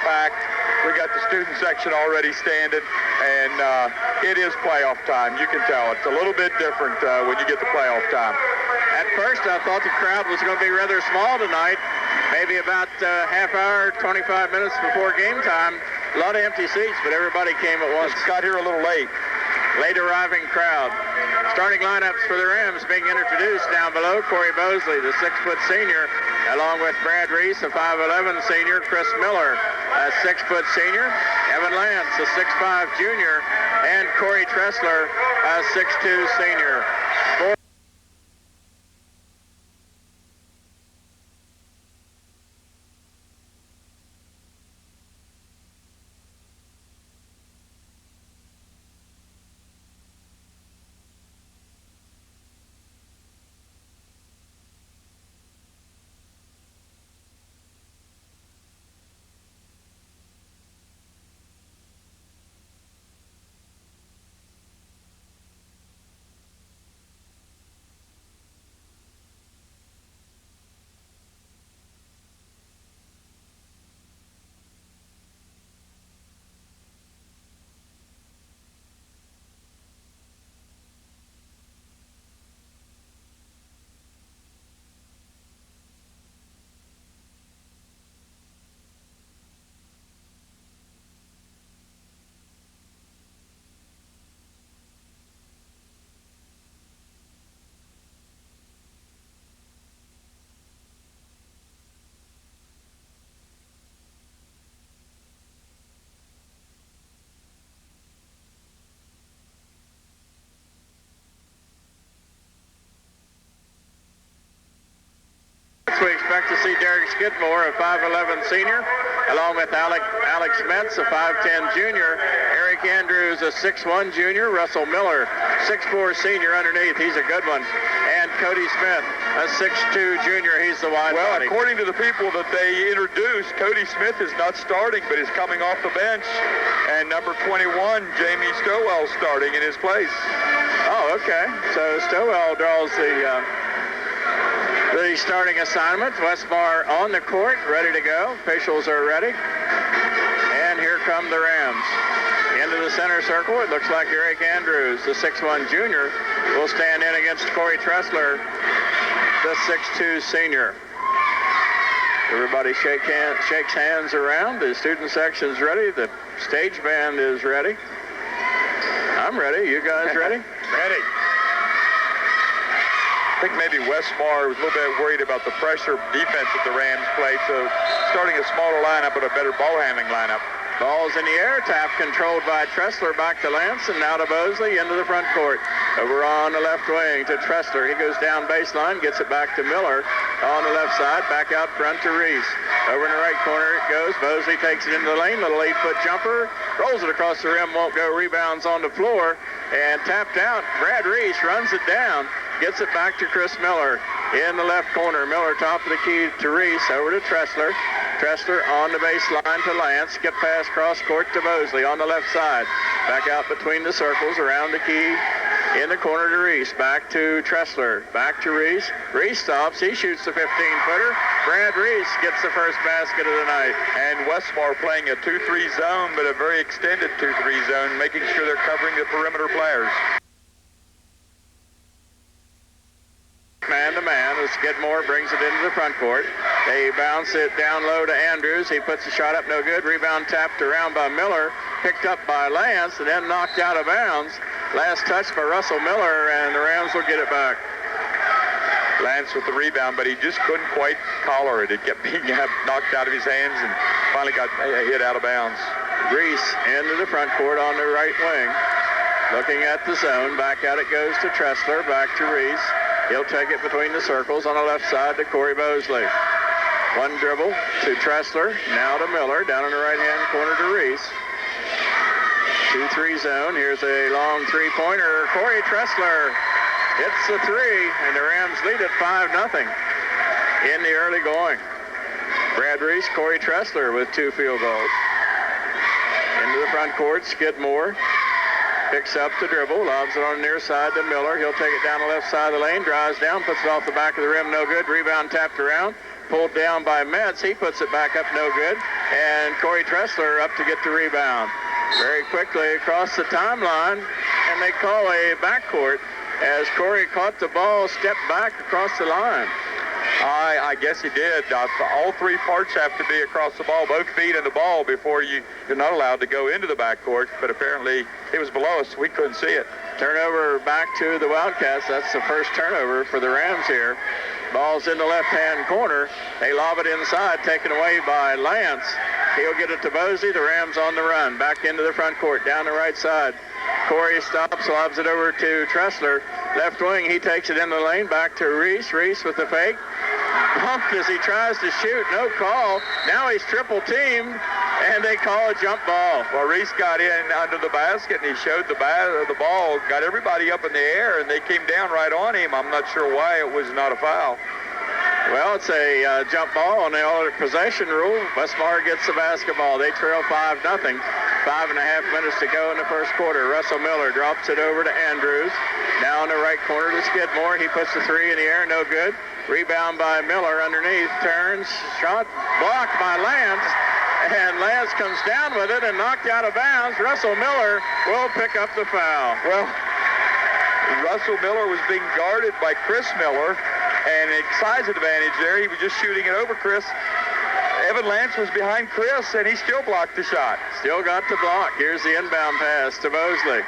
Packed. We got the student section already standing, and it is playoff time. You can tell it's a little bit different when you get to playoff time. At first, I thought the crowd was going to be rather small tonight. Maybe about half hour, 25 minutes before game time. A lot of empty seats, but everybody came at once. Just got here a little late. Late arriving crowd. Starting lineups for the Rams being introduced down below. Corey Bosley, the 6-foot senior, along with Brad Reese, a 5'11 senior, Chris Miller, a 6-foot senior, Evan Lance, a 6'5 junior, and Corey Tressler, a 6'2 senior. We expect to see Derek Skidmore, a 5'11 senior, along with Alex Metz, a 5'10 junior, Eric Andrews, a 6'1 junior, Russell Miller, 6'4 senior underneath, he's a good one, and Cody Smith, a 6'2 junior, he's the wide body. Well, according to the people that they introduced, Cody Smith is not starting, but is coming off the bench, and number 21, Jamie Stowell, starting in his place. Oh, okay, so Stowell draws the starting assignment. Westmar on the court, ready to go. Officials are ready. And here come the Rams. Into the center circle, it looks like Eric Andrews, the 6'1 junior, will stand in against Corey Tressler, the 6'2 senior. Everybody shakes hands around. The student section's ready. The stage band is ready. I'm ready. You guys ready? Ready. I think maybe Westmar was a little bit worried about the pressure defense that the Rams played, so starting a smaller lineup but a better ball handling lineup. Ball's in the air, tap controlled by Tressler, back to Lance, and now to Bosley into the front court. Over on the left wing to Tressler. He goes down baseline, gets it back to Miller on the left side, back out front to Reese. Over in the right corner it goes. Bosley takes it into the lane, little 8-foot jumper, rolls it across the rim, won't go, rebounds on the floor, and tapped out. Brad Reese runs it down, gets it back to Chris Miller in the left corner. Miller top of the key to Reese, over to Tressler. Tressler on the baseline to Lance. Skip pass cross court to Bosley on the left side. Back out between the circles, around the key. In the corner to Reese. Back to Tressler. Back to Reese. Reese stops. He shoots the 15-footer. Brad Reese gets the first basket of the night. And Westmar playing a 2-3 zone, but a very extended 2-3 zone, making sure they're covering the perimeter players. Man-to-man as Skidmore brings it into the front court. They bounce it down low to Andrews. He puts the shot up, no good. Rebound tapped around by Miller. Picked up by Lance and then knocked out of bounds. Last touch by Russell Miller, and the Rams will get it back. Lance with the rebound, but he just couldn't quite collar it. It kept being knocked out of his hands and finally got hit out of bounds. Reese into the front court on the right wing. Looking at the zone. Back out it goes to Tressler. Back to Reese. He'll take it between the circles on the left side to Corey Bosley. One dribble to Tressler. Now to Miller. Down in the right-hand corner to Reese. 2-3 zone. Here's a long three-pointer. Corey Tressler hits the three, and the Rams lead at 5-0 in the early going. Brad Reese, Corey Tressler with 2 field goals. Into the front court, Skidmore picks up the dribble, lobs it on the near side to Miller. He'll take it down the left side of the lane, drives down, puts it off the back of the rim, no good. Rebound tapped around. pulled down by Metz. He puts it back up, no good. And Corey Tressler up to get the rebound. Very quickly across the timeline, and they call a backcourt as Corey caught the ball, stepped back across the line. I guess he did. All three parts have to be across the ball, both feet in the ball, before you're not allowed to go into the backcourt. But apparently it was below us. We couldn't see it. Turnover back to the Wildcats. That's the first turnover for the Rams here. Ball's in the left-hand corner. They lob it inside, taken away by Lance. He'll get it to Bosley. The Rams on the run. Back into the front court, down the right side. Corey stops, lobs it over to Tressler. Left wing, he takes it in the lane. Back to Reese. Reese with the fake. Bumped as he tries to shoot. No call. Now he's triple teamed, and they call a jump ball. Well, Reese got in under the basket, and he showed the ball, got everybody up in the air, and they came down right on him. I'm not sure why it was not a foul. Well, it's a jump ball on the alternate possession rule. Westmar gets the basketball. They trail 5-0. 5.5 minutes to go in the first quarter. Russell Miller drops it over to Andrews. Now in the right corner to Skidmore. He puts the three in the air, no good. Rebound by Miller underneath. Turns, shot blocked by Lance. And Lance comes down with it and knocked out of bounds. Russell Miller will pick up the foul. Well, Russell Miller was being guarded by Chris Miller, and a size advantage there. He was just shooting it over Chris. Evan Lance was behind Chris, and he still blocked the shot. Still got the block. Here's the inbound pass to Bosley.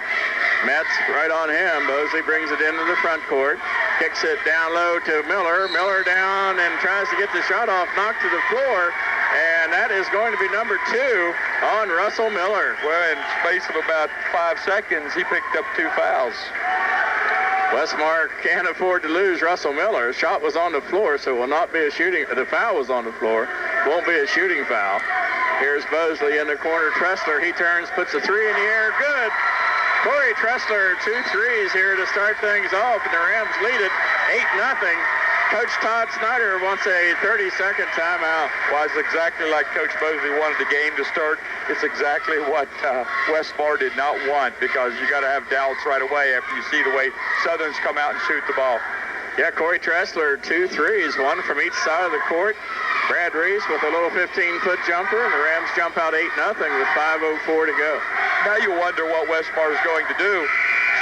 Metz right on him. Bosley brings it into the front court. Kicks it down low to Miller. Miller down and tries to get the shot off. Knocked to the floor. And that is going to be number 2 on Russell Miller. Well, in space of about 5 seconds, he picked up 2 fouls. Westmar can't afford to lose Russell Miller. His shot was on the floor, so it will not be a shooting. The foul was on the floor. Won't be a shooting foul. Here's Bosley in the corner. Tressler, he turns, puts a 3 in the air. Good. Corey Tressler, 2 threes here to start things off, and the Rams lead it 8-0. Coach Todd Snyder wants a 30-second timeout. Well, it's exactly like Coach Bosley wanted the game to start. It's exactly what Westmar did not want, because you got to have doubts right away after you see the way Southern's come out and shoot the ball. Yeah, Corey Tressler, 2 threes, 1 from each side of the court. Brad Reese with a little 15-foot jumper, and the Rams jump out 8-0 with 5:04 to go. Now you wonder what Westmar is going to do,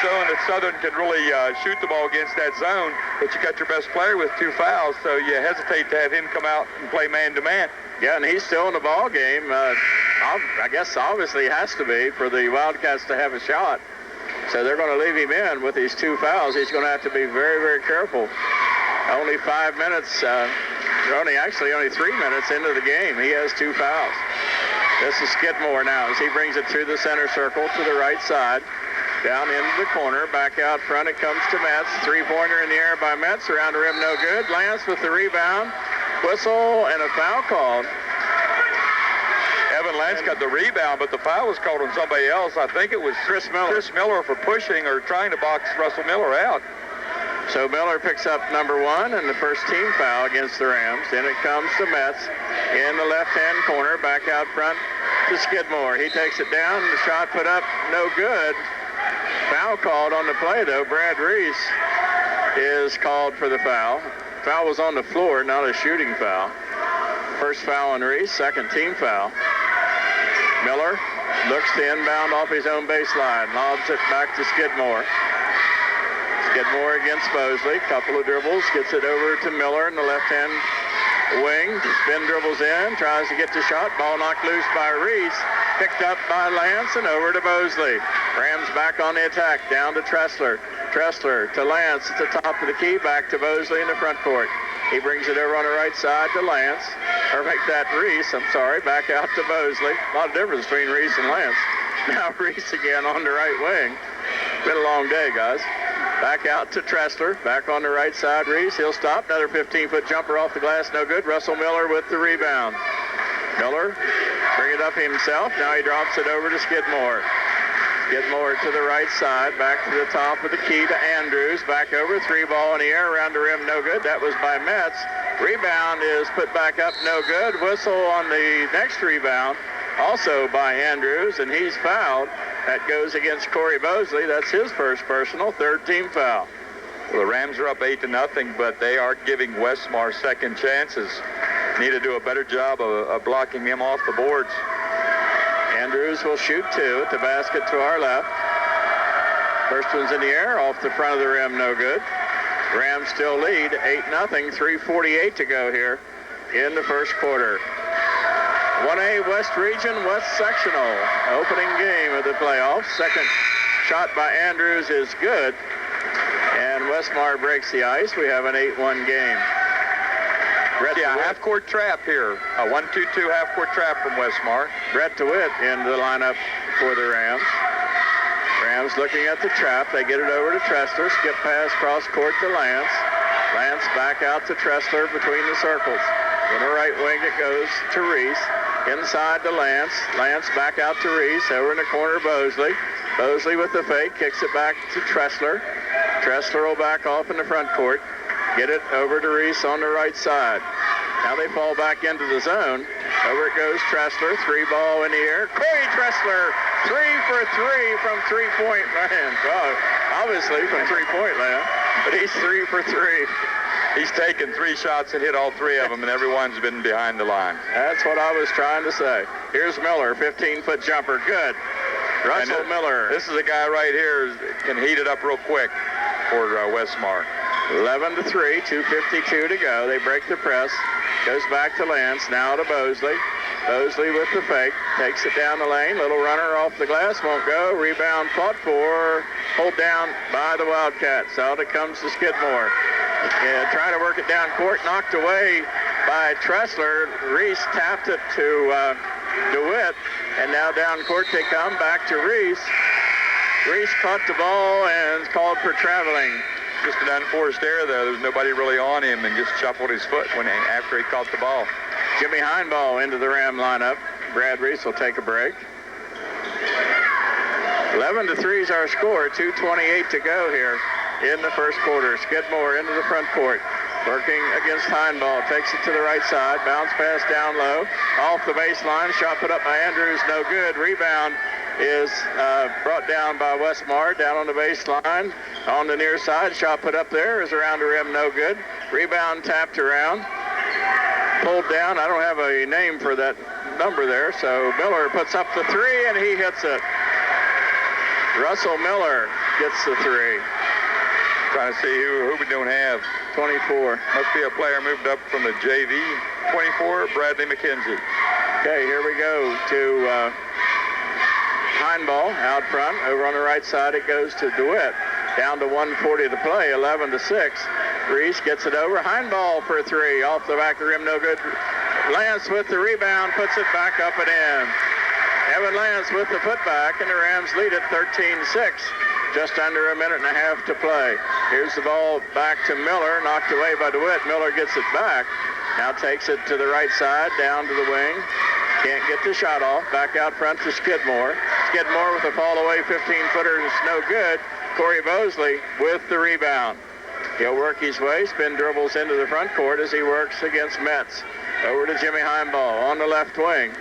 showing that Southern can really shoot the ball against that zone, but you got your best player with 2 fouls, so you hesitate to have him come out and play man-to-man. Yeah, and he's still in the ball game. I guess obviously has to be for the Wildcats to have a shot. So they're going to leave him in with these 2 fouls. He's going to have to be very, very careful. Only 5 minutes, only 3 minutes into the game. He has 2 fouls. This is Skidmore now as he brings it through the center circle to the right side. Down into the corner, back out front, it comes to Metz. 3-pointer in the air by Metz, around the rim, no good. Lance with the rebound, whistle, and a foul called. Evan Lance got the rebound, but the foul was called on somebody else. I think it was Chris Miller for pushing or trying to box Russell Miller out. So Miller picks up number 1 and the first team foul against the Rams. Then it comes to Metz in the left-hand corner, back out front to Skidmore. He takes it down, the shot put up, no good. Foul called on the play, though. Brad Reese is called for the foul. Foul was on the floor, not a shooting foul. First foul on Reese, second team foul. Miller looks to inbound off his own baseline, lobs it back to Skidmore. Skidmore against Bosley, couple of dribbles, gets it over to Miller in the left-hand wing. Spin dribbles in, tries to get the shot. Ball knocked loose by Reese. Picked up by Lance and over to Bosley. Rams back on the attack, down to Tressler. Tressler to Lance at the top of the key, back to Bosley in the front court. He brings it over on the right side to Lance. Or make that Reese, back out to Bosley. A lot of difference between Reese and Lance. Now Reese again on the right wing. Been a long day, guys. Back out to Tressler, back on the right side, Reese. He'll stop, another 15-foot jumper off the glass, no good. Russell Miller with the rebound. Miller, bring it up himself. Now he drops it over to Skidmore. Skidmore to the right side, back to the top of the key to Andrews. Back over, 3-ball in the air, around the rim, no good. That was by Metz. Rebound is put back up, no good. Whistle on the next rebound, also by Andrews, and he's fouled. That goes against Corey Bosley. That's his first personal, third team foul. Well, the Rams are up 8-0, but they are giving Westmar second chances. Need to do a better job of blocking him off the boards. Andrews will shoot two at the basket to our left. First one's in the air, off the front of the rim, no good. Rams still lead 8-0, 3:48 to go here in the first quarter. 1A West Region, West Sectional, opening game of the playoffs. Second shot by Andrews is good, and Westmar breaks the ice. We have an 8-1 game. Yeah, half-court trap here. A 1-2-2 half-court trap from Westmar. Brett DeWitt into the lineup for the Rams. Rams looking at the trap. They get it over to Tressler. Skip pass cross court to Lance. Lance back out to Tressler between the circles. In the right wing it goes to Reese. Inside to Lance. Lance back out to Reese. Over in the corner, Bosley. Bosley with the fake. Kicks it back to Tressler. Tressler will back off in the front court. Get it over to Reese on the right side. Now they fall back into the zone. Over it goes Tressler. 3-ball in the air. Corey Tressler, 3 for 3 from three-point land. Well, obviously from three-point land, but he's 3 for 3. He's taken 3 shots and hit all 3 of them, and everyone's been behind the line. That's what I was trying to say. Here's Miller, 15-foot jumper. Good. Russell Miller. This is a guy right here can heat it up real quick for Westmar. 11-3, 2:52 to go. They break the press. Goes back to Lance. Now to Bosley. Bosley with the fake. Takes it down the lane. Little runner off the glass. Won't go. Rebound fought for. Hold down by the Wildcats. Out it comes to Skidmore. Trying to work it down court. Knocked away by Tressler. Reese tapped it to DeWitt. And now down court they come. Back to Reese. Reese caught the ball and called for traveling. Just an unforced error there. There was nobody really on him and just shuffled his foot after he caught the ball. Jimmy Heinball into the Ram lineup. Brad Reese will take a break. 11-3 is our score. 2:28 to go here in the first quarter. Skidmore into the front court. Working against Heinball. Takes it to the right side. Bounce pass down low. Off the baseline. Shot put up by Andrews. No good. Rebound is brought down by Westmar. Down on the baseline. On the near side. Shot put up there. Is around the rim. No good. Rebound tapped around. Pulled down. I don't have a name for that number there. So Miller puts up the 3 and he hits it. Russell Miller gets the 3. Trying to see who we don't have. 24. Must be a player moved up from the JV. 24, Bradley McKenzie. Okay, here we go to Heinball out front. Over on the right side it goes to DeWitt. Down to 1:40 to play, 11-6. Reese gets it over. Heinball for 3. Off the back of the rim, no good. Lance with the rebound, puts it back up and in. Evan Lance with the putback, and the Rams lead it 13-6. Just under a minute and a half to play. Here's the ball back to Miller, knocked away by DeWitt. Miller gets it back. Now takes it to the right side, down to the wing. Can't get the shot off. Back out front to Skidmore. Skidmore with a fall away 15-footer is no good. Corey Bosley with the rebound. He'll work his way, spin dribbles into the front court as he works against Metz. Over to Jimmy Heinball on the left wing.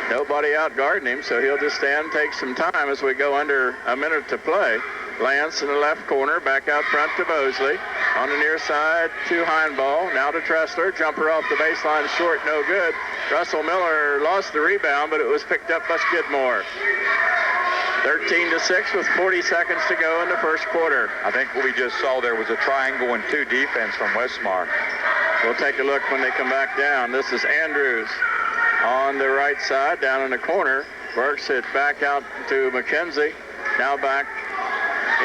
Nobody out guarding him, so he'll just stand, take some time as we go under a minute to play. Lance in the left corner, back out front to Bosley. On the near side to Heinball, now to Tressler. Jumper off the baseline, short, no good. Russell Miller lost the rebound, but it was picked up by Skidmore. 13-6 with 40 seconds to go in the first quarter. I think what we just saw there was a triangle and 2 defense from Westmar. We'll take a look when they come back down. This is Andrews on the right side, down in the corner. Works it back out to McKenzie. Now back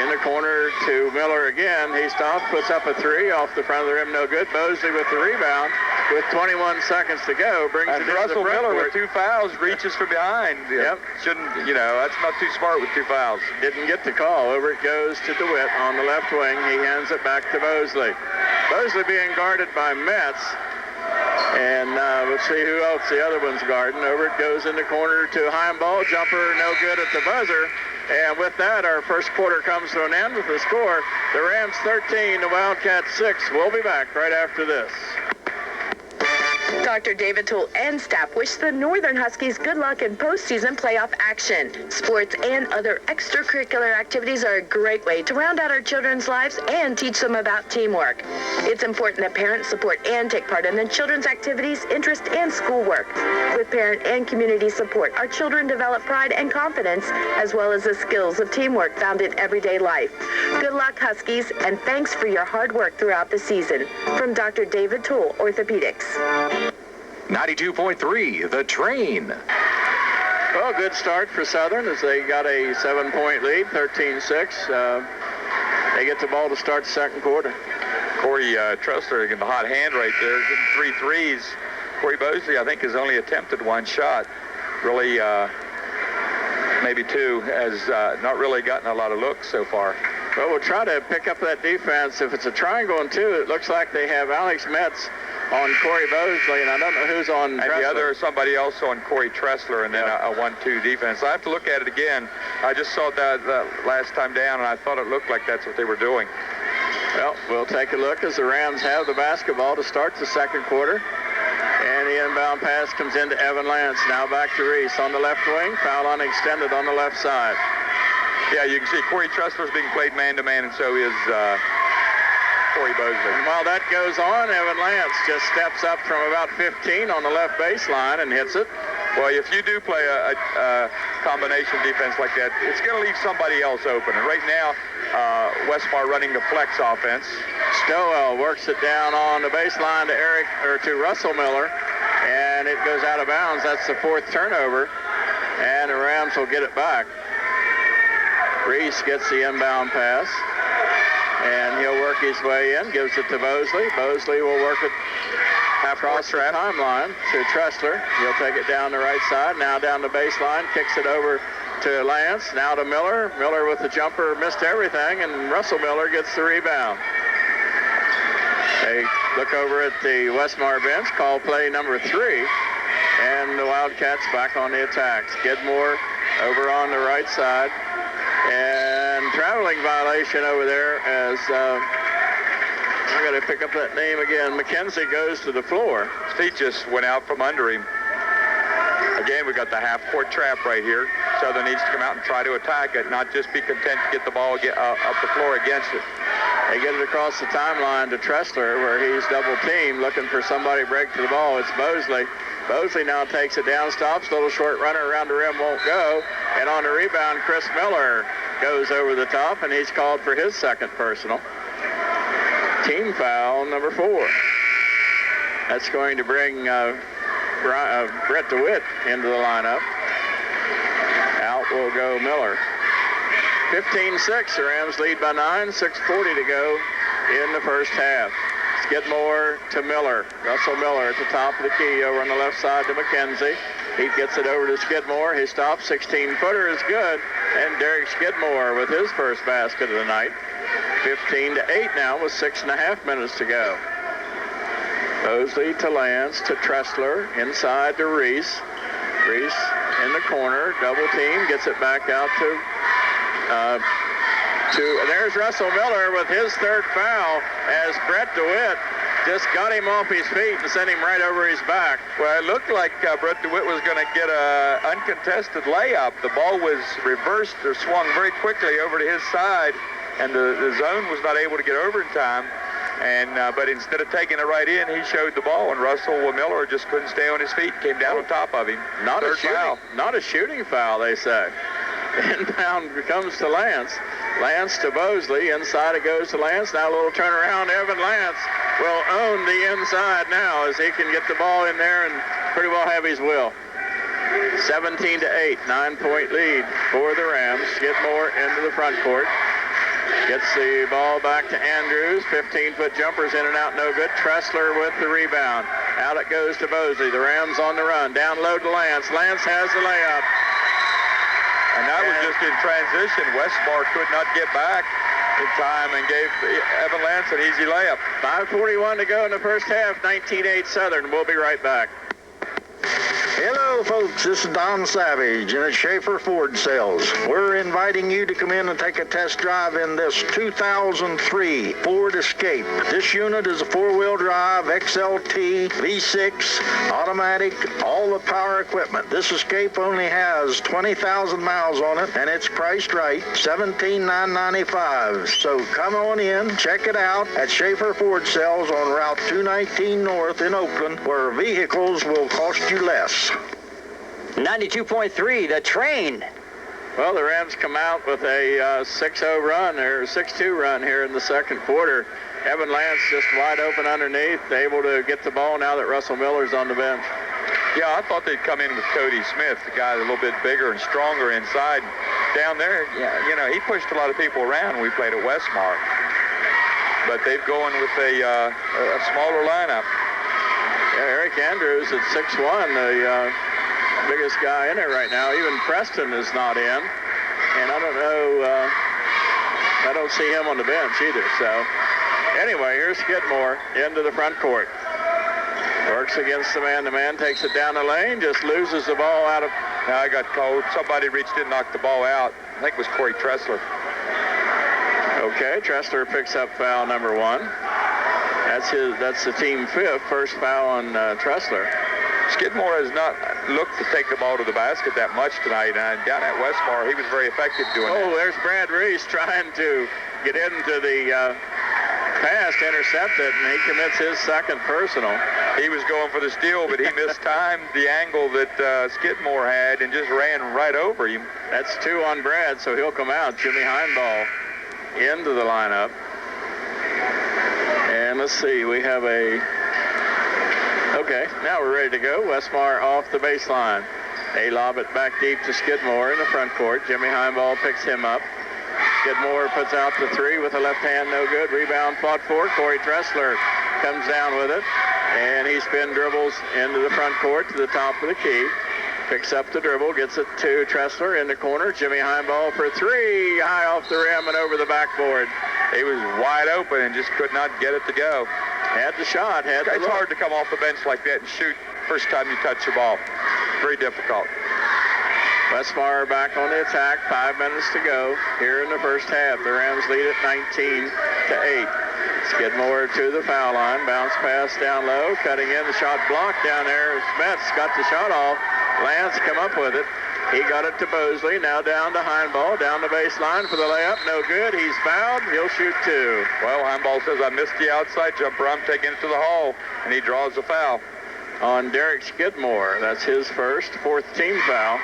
in the corner to Miller again. He stops, puts up a 3 off the front of the rim, no good. Bosley with the rebound with 21 seconds to go. Brings it into Russell the front Miller court. with 2 fouls, reaches from behind. Yep. Shouldn't, that's not too smart with 2 fouls. Didn't get the call. Over it goes to DeWitt on the left wing. He hands it back to Bosley. Bosley being guarded by Metz. And we'll see who else the other one's guarding. Over it goes in the corner to Heinball. Jumper no good at the buzzer. And with that, our first quarter comes to an end with the score. The Rams 13, the Wildcats 6. We'll be back right after this. Dr. David Toole and staff wish the Northern Huskies good luck in postseason playoff action. Sports and other extracurricular activities are a great way to round out our children's lives and teach them about teamwork. It's important that parents support and take part in the children's activities, interest, and schoolwork. With parent and community support, our children develop pride and confidence, as well as the skills of teamwork found in everyday life. Good luck, Huskies, and thanks for your hard work throughout the season. From Dr. David Toole, Orthopedics. 92.3, The Train. Well, good start for Southern as they got a 7-point lead, 13-6. They get the ball to start the second quarter. Corey Tressler getting the hot hand right there, getting 3 threes. Corey Bosley, I think, has only attempted 1 shot. Really, maybe 2, has not really gotten a lot of looks so far. Well, we'll try to pick up that defense. If it's a triangle and 2, it looks like they have Alex Metz on Corey Bosley, and I don't know who's on and Tressler. The other, somebody else on Corey Tressler, and then a 1-2 defense. I have to look at it again. I just saw that last time down, and I thought it looked like that's what they were doing. Well, we'll take a look as the Rams have the basketball to start the second quarter. And the inbound pass comes into Evan Lance. Now back to Reese on the left wing. Foul on extended on the left side. Yeah, you can see Corey Tressler's being played man-to-man, and so is Corey Bosley. And while that goes on, Evan Lance just steps up from about 15 on the left baseline and hits it. Well, if you do play a combination defense like that, it's going to leave somebody else open. And right now, Westmar running the flex offense. Stowell works it down on the baseline to Russell Miller, and it goes out of bounds. That's the 4th turnover, and the Rams will get it back. Reese gets the inbound pass, and he'll work his way in, gives it to Bosley. Bosley will work it across the timeline to Tressler. He'll take it down the right side, now down the baseline, kicks it over to Lance, now to Miller. Miller with the jumper missed everything, and Russell Miller gets the rebound. They look over at the Westmar bench, call play number 3, and the Wildcats back on the attack. Skidmore over on the right side, and traveling violation over there as I got to pick up that name again. McKenzie goes to the floor. His feet just went out from under him. Again, we got the half-court trap right here. Southern needs to come out and try to attack it, not just be content to get the ball up the floor against it. They get it across the timeline to Tressler, where he's double-teamed, looking for somebody to break to the ball. It's Bosley. Bosley now takes it down, stops, little short runner around the rim, won't go. And on the rebound, Chris Miller goes over the top, and he's called for his second personal. Team foul number 4. That's going to bring Brett DeWitt into the lineup. Out will go Miller. 15-6, the Rams lead by 9, 6:40 to go in the first half. Skidmore to Miller. Russell Miller at the top of the key over on the left side to McKenzie. He gets it over to Skidmore. He stops, 16-footer is good. And Derek Skidmore with his first basket of the night. 15-8 now with 6.5 minutes to go. Bosley to Lance to Tressler, inside to Reese. Reese in the corner, double team, gets it back out to there's Russell Miller with his 3rd foul as Brett DeWitt just got him off his feet and sent him right over his back. Well, it looked like Brett DeWitt was going to get an uncontested layup. The ball was reversed or swung very quickly over to his side, and the zone was not able to get over in time. And but instead of taking it right in, he showed the ball, and Russell Miller just couldn't stay on his feet, came down on top of him. Not a shooting foul, they say. Inbound comes to Lance. Lance to Bosley. Inside it goes to Lance. Now a little turnaround. Evan Lance will own the inside now as he can get the ball in there and pretty well have his will. 17-8, 9-point lead for the Rams. Skidmore into the front court. Gets the ball back to Andrews. 15-foot jumpers in and out, no good. Tressler with the rebound. Out it goes to Bosley. The Rams on the run. Down low to Lance. Lance has the layup. And that was just in transition. Westmar could not get back in time and gave Evan Lance an easy layup. 5:41 to go in the first half. 19-8 Southern. We'll be right back. Hello, folks. This is Don Savage, and it's Schaefer Ford Sales. We're inviting you to come in and take a test drive in this 2003 Ford Escape. This unit is a four-wheel drive, XLT, V6, automatic, all the power equipment. This Escape only has 20,000 miles on it, and it's priced right, $17,995. So come on in, check it out at Schaefer Ford Sales on Route 219 North in Oakland, where vehicles will cost you less. 92.3, the train. Well, the Rams come out with a 6-0 run, or 6-2 run here in the second quarter. Evan Lance just wide open underneath, able to get the ball now that Russell Miller's on the bench. Yeah, I thought they'd come in with Cody Smith, the guy a little bit bigger and stronger inside. Down there, yeah, you know, he pushed a lot of people around when we played at Westmar. But they've going with a smaller lineup. Yeah, Eric Andrews at 6'1", the biggest guy in there right now. Even Preston is not in. And I don't know, I don't see him on the bench either. So anyway, here's Skidmore into the front court. Works against the man-to-man, takes it down the lane, just loses the ball out of... Now I got told somebody reached in and knocked the ball out. I think it was Corey Tressler. Okay, Tressler picks up foul number 1. That's the team fifth, first foul on Tressler. Skidmore has not looked to take the ball to the basket that much tonight. And down at Westmar, he was very effective doing that. Oh, there's Brad Reese trying to get into the pass to intercept it, and he commits his second personal. He was going for the steal, but he mistimed the angle that Skidmore had and just ran right over him. That's 2 on Brad, so he'll come out. Jimmy Heinball into the lineup. And let's see, we have a... Okay, now we're ready to go. Westmar off the baseline. They lob it back deep to Skidmore in the front court. Jimmy Heinball picks him up. Skidmore puts out the 3 with the left hand, no good. Rebound fought for. Corey Tressler comes down with it. And he spin dribbles into the front court to the top of the key. Picks up the dribble, gets it to Tressler in the corner. Jimmy Heinball for 3, high off the rim and over the backboard. He was wide open and just could not get it to go. Had the shot, had the It's look. hard to come off the bench like that and shoot first time you touch the ball. Very difficult. Westmar back on the attack, 5 minutes to go here in the first half. The Rams lead at 19-8. Skidmore to the foul line, bounce pass down low, cutting in, the shot blocked down there. Smets got the shot off. Lance come up with it. He got it to Bosley, now down to Heinball, down the baseline for the layup, no good. He's fouled, he'll shoot 2. Well, Heinball says, I missed the outside jumper, I'm taking it to the hole, and he draws the foul. On Derek Skidmore, that's his first, 4th team foul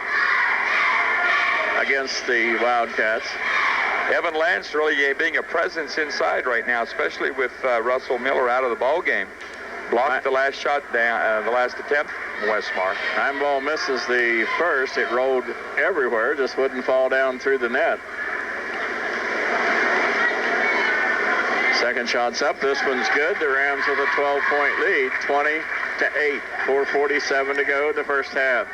against the Wildcats. Evan Lance really being a presence inside right now, especially with Russell Miller out of the ball game. Blocked the last shot down, the last attempt, Westmar. Heinball misses the first. It rolled everywhere, just wouldn't fall down through the net. Second shot's up. This one's good. The Rams with a 12-point lead, 20-8. 4:47 to go in the first half.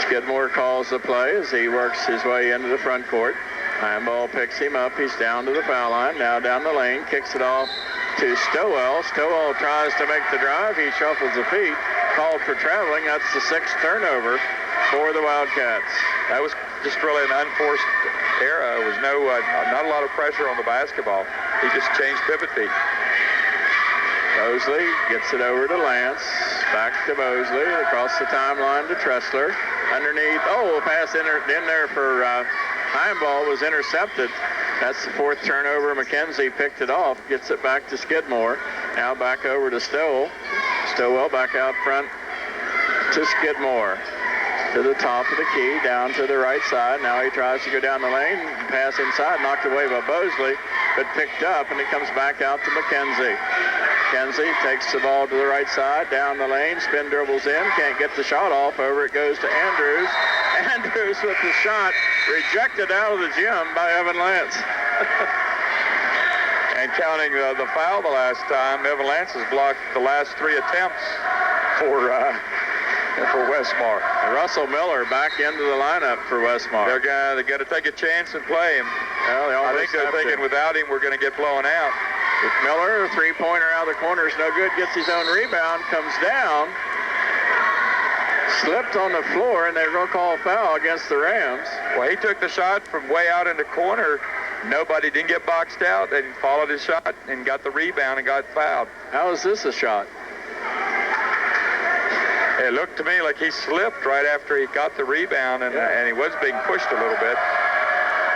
Skidmore calls the play as he works his way into the front court. Heinball picks him up. He's down to the foul line. Now down the lane. Kicks it off to Stowell. Stowell tries to make the drive. He shuffles the feet. Called for traveling. That's the 6th turnover for the Wildcats. That was just really an unforced error. There was not a lot of pressure on the basketball. He just changed pivot feet. Bosley gets it over to Lance. Back to Bosley. Across the timeline to Tressler. Underneath. Oh, a pass in there for Heinball was intercepted. That's the 4th turnover. McKenzie picked it off. Gets it back to Skidmore. Now back over to Stowell. Stowell back out front to Skidmore. To the top of the key. Down to the right side. Now he tries to go down the lane. Pass inside. Knocked away by Bosley. But picked up. And it comes back out to McKenzie. McKenzie takes the ball to the right side. Down the lane. Spin dribbles in. Can't get the shot off. Over it goes to Andrews. Andrews with the shot. Rejected out of the gym by Evan Lance. And counting the foul the last time, Evan Lance has blocked the last 3 attempts for Westmar. Russell Miller back into the lineup for Westmar. They got to take a chance and play him. Well, I think they're thinking without him, we're going to get blown out. Miller, a 3-pointer out of the corner is no good. Gets his own rebound, comes down. slipped on the floor, and they're going to call a foul against the Rams. Well, he took the shot from way out in the corner. Nobody didn't get boxed out. They followed his shot and got the rebound and got fouled. How is this a shot? It looked to me like he slipped right after he got the rebound, and he was being pushed a little bit.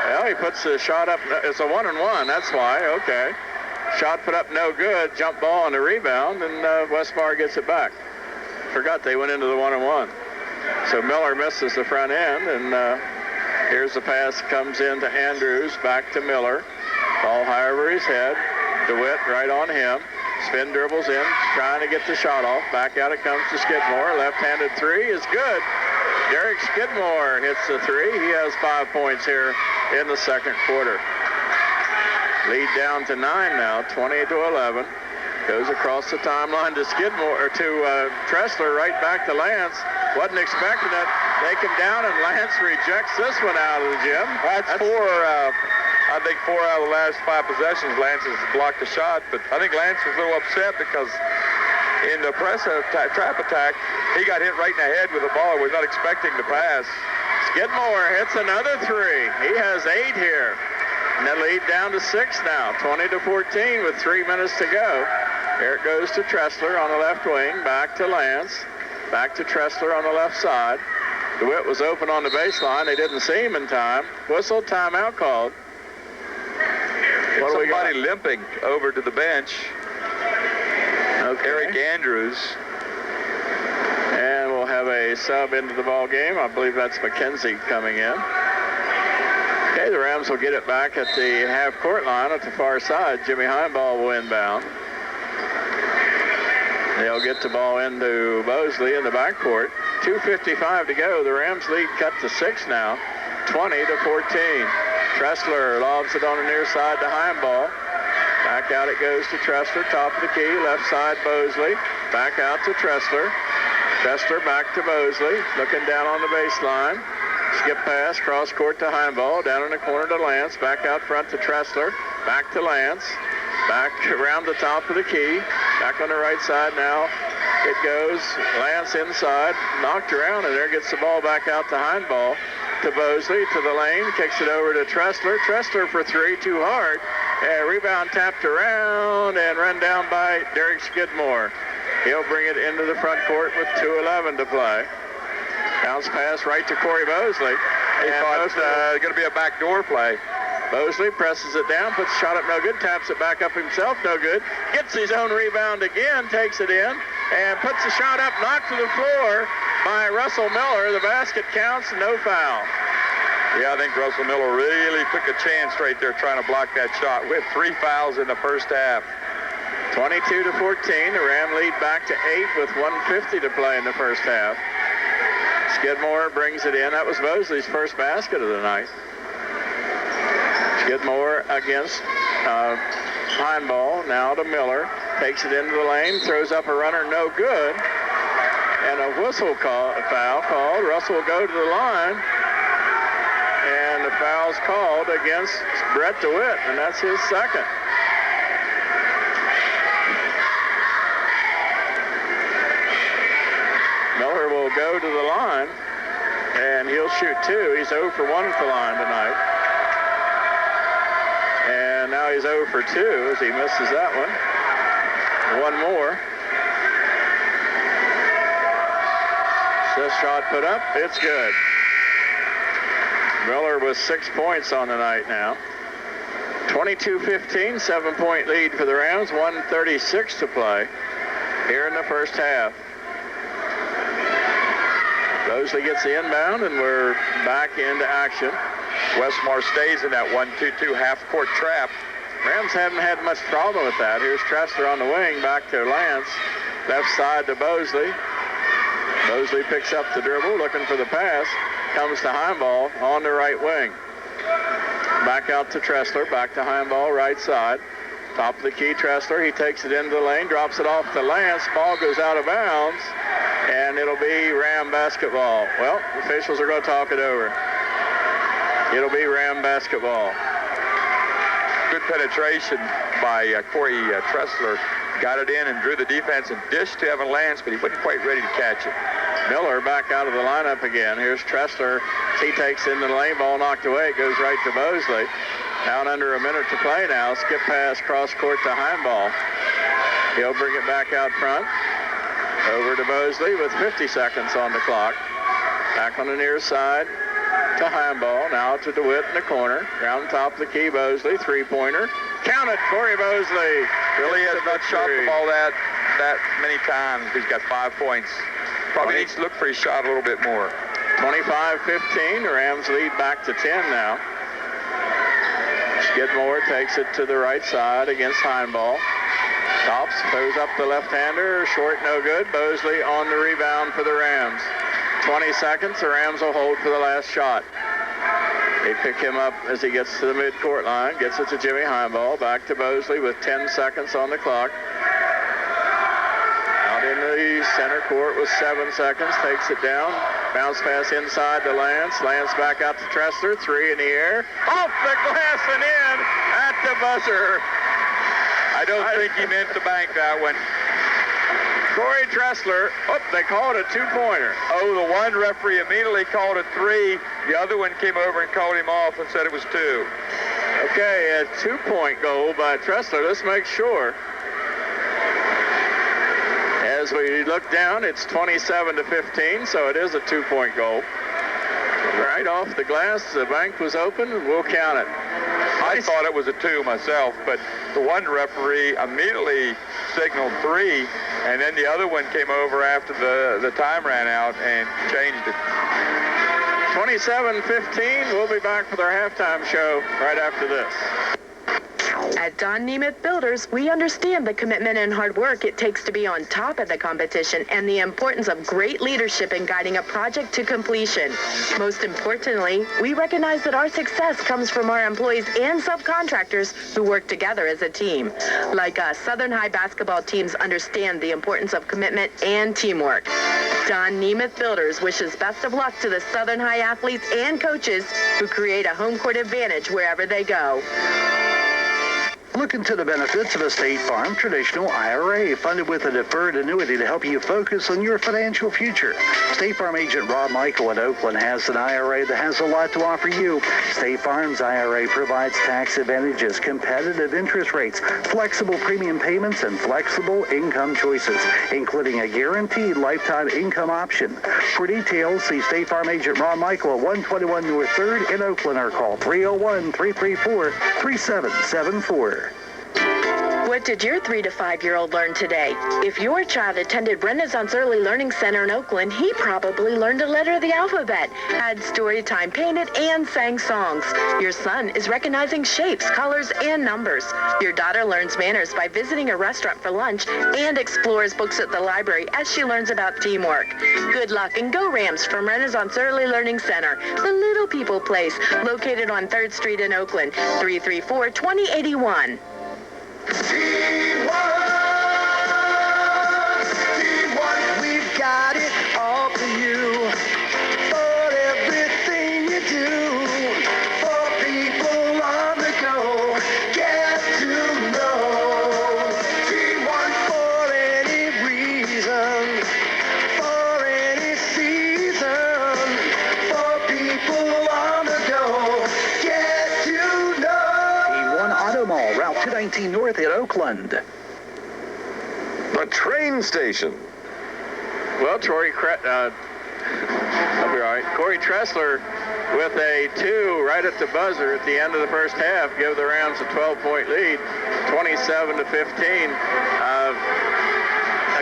Well, he puts the shot up. It's a 1-and-1. That's why. Okay. Shot put up no good. Jump ball on the rebound, and Westmar gets it back. Forgot they went into the 1-and-1. So Miller misses the front end, and here's the pass. Comes in to Andrews. Back to Miller. Ball high over his head. DeWitt right on him. Spin dribbles in, trying to get the shot off. Back out it comes to Skidmore. Left-handed three is good. Derek Skidmore hits the three. He has 5 points here in the second quarter. Lead down to 9 now, 20-11. Goes across the timeline to Skidmore, or to Tressler, right back to Lance. Wasn't expecting it. Take him down, and Lance rejects this one out of the gym. That's four. I think 4 out of the last 5 possessions, Lance has blocked a shot, but I think Lance was a little upset because in the trap attack, he got hit right in the head with the ball. Was not expecting to pass. Skidmore hits another three. He has 8 here. And that lead down to 6 now, 20-14 with 3 minutes to go. Here it goes to Tressler on the left wing, back to Lance, back to Tressler on the left side. DeWitt was open on the baseline. They didn't see him in time. Whistle, timeout called. Somebody limping over to the bench. Okay. Eric Andrews. And we'll have a sub into the ball game. I believe that's McKenzie coming in. Okay, the Rams will get it back at the half-court line at the far side. Jimmy Heimball will inbound. They'll get the ball into Mosley in the backcourt. 2:55 to go. The Rams lead cut to 6 now, 20-14. Tressler lobs it on the near side to Heimball. Back out it goes to Tressler, top of the key, left side Mosley. Back out to Tressler. Tressler back to Mosley, looking down on the baseline. Skip pass, cross court to Heimball, down in the corner to Lance. Back out front to Tressler, back to Lance. Back around the top of the key. Back on the right side now. It goes. Lance inside. Knocked around, and there gets the ball back out to Heimball. To Mosley, to the lane. Kicks it over to Tressler. Tressler for 3, too hard. And rebound tapped around and run down by Derek Skidmore. He'll bring it into the front court with 2:11 to play. Bounce pass right to Corey Mosley. He thought it was going to be a backdoor play. Mosley presses it down, puts the shot up no good, taps it back up himself, no good. Gets his own rebound again, takes it in, and puts the shot up, knocked to the floor by Russell Miller. The basket counts, no foul. Yeah, I think Russell Miller really took a chance right there trying to block that shot with 3 fouls in the first half. 22-14, the Ram lead back to 8 with 1:50 to play in the first half. Skidmore brings it in. That was Mosley's first basket of the night. Skidmore against Heimball, now to Miller. Takes it into the lane, throws up a runner, no good. And a foul called. Russell will go to the line. And the foul's called against Brett DeWitt, and that's his second. Miller will go to the line, and he'll shoot 2. He's 0 for 1 at the line tonight. And now he's 0 for 2 as he misses that one. One more. This shot put up, it's good. Miller with 6 points on the night now. 22-15, 7-point lead for the Rams, 1:36 to play here in the first half. Mosley gets the inbound, and we're back into action. Westmar stays in that 1-2-2 half-court trap. Rams haven't had much problem with that. Here's Tressler on the wing, back to Lance. Left side to Mosley. Mosley picks up the dribble, looking for the pass. Comes to Heimball on the right wing. Back out to Tressler, back to Heimball, right side. Top of the key, Tressler. He takes it into the lane, drops it off to Lance. Ball goes out of bounds, and it'll be Ram basketball. Well, the officials are going to talk it over. It'll be Ram basketball. Good penetration by Corey Tressler. Got it in and drew the defense and dished to Evan Lance, but he wasn't quite ready to catch it. Miller back out of the lineup again. Here's Tressler. He takes in the lane, ball knocked away. It goes right to Mosley. Down under a minute to play now. Skip pass cross court to Heimball. He'll bring it back out front. Over to Mosley with 50 seconds on the clock. Back on the near side to Heimball. Now to DeWitt in the corner. Round top of the key, Mosley. Three-pointer. Count it, Corey Mosley. Really has not shot the ball that many times. He's got 5 points. Probably needs to look for his shot a little bit more. 25-15. The Rams lead back to 10 now. Skidmore takes it to the right side against Heimball. Tops, throws up the left-hander. Short, no good. Mosley on the rebound for the Rams. 20 seconds. The Rams will hold for the last shot. They pick him up as he gets to the mid-court line. Gets it to Jimmy Heimball. Back to Mosley with 10 seconds on the clock. Out in the center court with 7 seconds. Takes it down. Bounce pass inside to Lance. Lance back out to Tressler. 3 in the air. Off the glass and in at the buzzer. I don't think he meant to bank that one. Corey Tressler. Oh, they called a two-pointer. Oh, the one referee immediately called a 3. The other one came over and called him off and said it was 2. Okay, a 2-point goal by Tressler. Let's make sure. As we look down, it's 27-15, so it is a 2-point goal. Right off the glass, the bank was open, and we'll count it. I thought it was a 2 myself, but the one referee immediately signaled 3, and then the other one came over after the time ran out and changed it. 27-15. We'll be back with our halftime show right after this. At Don Nemeth Builders, we understand the commitment and hard work it takes to be on top of the competition and the importance of great leadership in guiding a project to completion. Most importantly, we recognize that our success comes from our employees and subcontractors who work together as a team. Like us, Southern High basketball teams understand the importance of commitment and teamwork. Don Nemeth Builders wishes best of luck to the Southern High athletes and coaches who create a home court advantage wherever they go. Look into the benefits of a State Farm traditional IRA funded with a deferred annuity to help you focus on your financial future. State Farm agent Rob Michael in Oakland has an IRA that has a lot to offer you. State Farm's IRA provides tax advantages, competitive interest rates, flexible premium payments, and flexible income choices, including a guaranteed lifetime income option. For details, see State Farm agent Rob Michael at 121 North 3rd in Oakland or call 301-334-3774. What did your 3 to 5-year-old learn today? If your child attended Renaissance Early Learning Center in Oakland, he probably learned a letter of the alphabet, had story time, painted, and sang songs. Your son is recognizing shapes, colors, and numbers. Your daughter learns manners by visiting a restaurant for lunch and explores books at the library as she learns about teamwork. Good luck and go Rams from Renaissance Early Learning Center, the Little People Place, located on 3rd Street in Oakland, 334-2081. We've got it all for you, for everything you do, for people on the go, get to know. T1 for any reason, for any season, for people on the go, get to know. T1 Auto Mall, Route 219 North in Oakland. The train station. Well, Corey Tressler with a 2 right at the buzzer at the end of the first half give the Rams a 12-point lead, 27-15.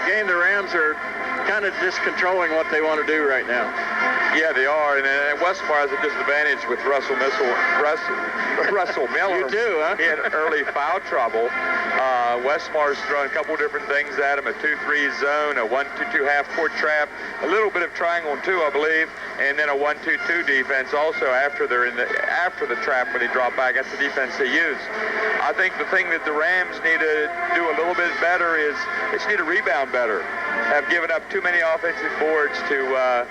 Again, the Rams are kind of just controlling what they want to do right now. Yeah, they are, and Westmar has a disadvantage with Russell Miller. You do, huh? He had early foul trouble. Westmar's thrown a couple different things at him, a 2-3 zone, a 1-2-2 half-court trap, a little bit of triangle and 2, I believe, and then a 1-2-2 defense also after the trap when he dropped back. That's the defense they use. I think the thing that the Rams need to do a little bit better is they just need to rebound better. Have given up too many offensive boards to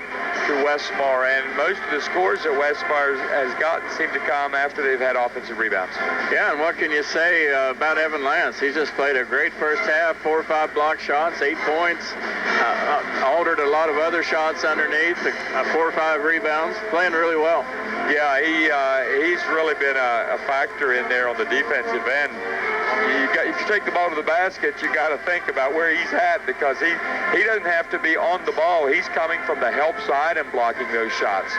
to Westmar, and most of the scores that Westmar has gotten seem to come after they've had offensive rebounds. Yeah, and what can you say about Evan Lance? He just played a great first half, 4 or 5 block shots, 8 points, altered a lot of other shots underneath, 4 or 5 rebounds, playing really well. Yeah, he's really been a factor in there on the defensive end. If you take the ball to the basket, you got to think about where he's at, because he doesn't have to be on the ball. He's coming from the help side and blocking those shots.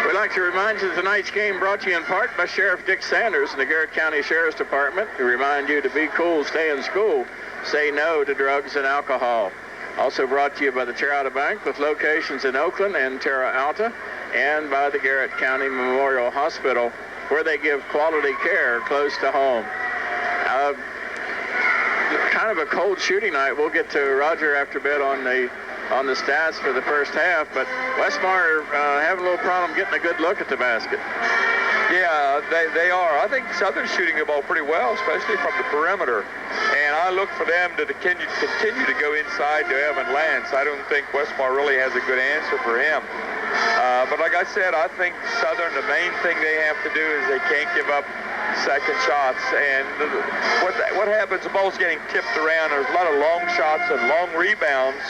We'd like to remind you that tonight's game brought to you in part by Sheriff Dick Sanders and the Garrett County Sheriff's Department. We remind you to be cool, stay in school, say no to drugs and alcohol. Also brought to you by the Terra Alta Bank with locations in Oakland and Terra Alta, and by the Garrett County Memorial Hospital, where they give quality care close to home. Kind of a cold shooting night. We'll get to Roger after bed on the stats for the first half, but Westmar having a little problem getting a good look at the basket. Yeah, they are. I think Southern's shooting the ball pretty well, especially from the perimeter. And I look for them to continue to go inside to Evan Lance. I don't think Westmar really has a good answer for him. But like I said, I think Southern, the main thing they have to do is they can't give up second shots. And what happens, the ball's getting tipped around. There's a lot of long shots and long rebounds,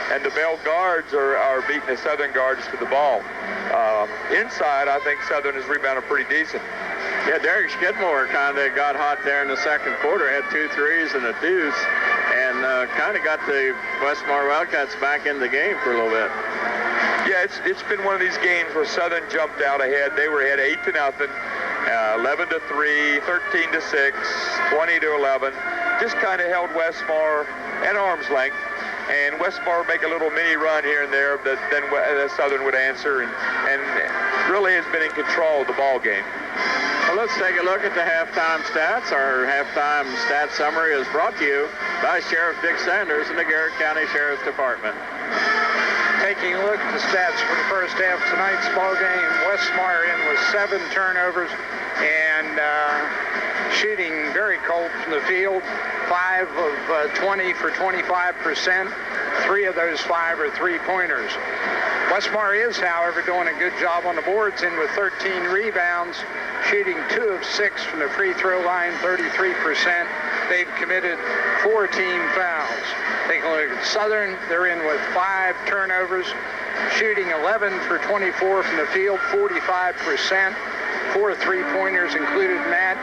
and the Bell guards are beating the Southern guards to the ball. Inside, I think Southern has rebounded pretty decent. Yeah, Derek Skidmore kind of got hot there in the second quarter, had 2 threes and a deuce, and kind of got the Westmar Wildcats back in the game for a little bit. Yeah, it's been one of these games where Southern jumped out ahead. They were ahead 8-0, 11-3, 13-6, 20-11. Just kind of held Westmar at arm's length. And Westmar make a little mini run here and there, but then Southern would answer, and really has been in control of the ball game. Well, let's take a look at the halftime stats. Our halftime stat summary is brought to you by Sheriff Dick Sanders and the Garrett County Sheriff's Department. Taking a look at the stats for the first half of tonight's ball game, Westmar in with 7 turnovers and shooting very cold from the field. 5 of 20 for 25%. 3 of those 5 are three-pointers. Westmar is, however, doing a good job on the boards, in with 13 rebounds, shooting 2 of 6 from the free throw line, 33%. They've committed 4 team fouls. Taking a look at Southern, they're in with 5 turnovers, shooting 11 for 24 from the field, 45%. 4 three-pointers included in that.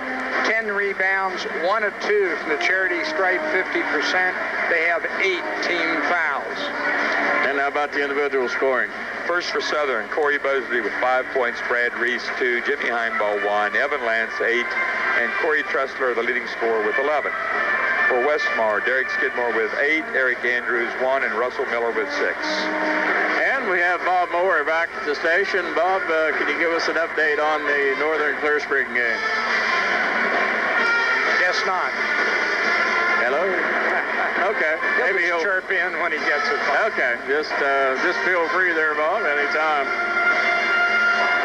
10 rebounds, 1 of 2 from the charity stripe, 50%. They have 8 team fouls. And how about the individual scoring? First for Southern, Corey Bosley with 5 points, Brad Reese 2, Jimmy Heimball 1, Evan Lance 8, and Corey Tressler, the leading scorer, with 11. For Westmar, Derek Skidmore with 8, Eric Andrews 1, and Russell Miller with 6. And we have Bob Moore back at the station. Bob, can you give us an update on the Northern Clear Spring game? Guess not. Hello? Okay. Maybe he'll chirp in when he gets it. Okay. Just feel free there, Bob, anytime.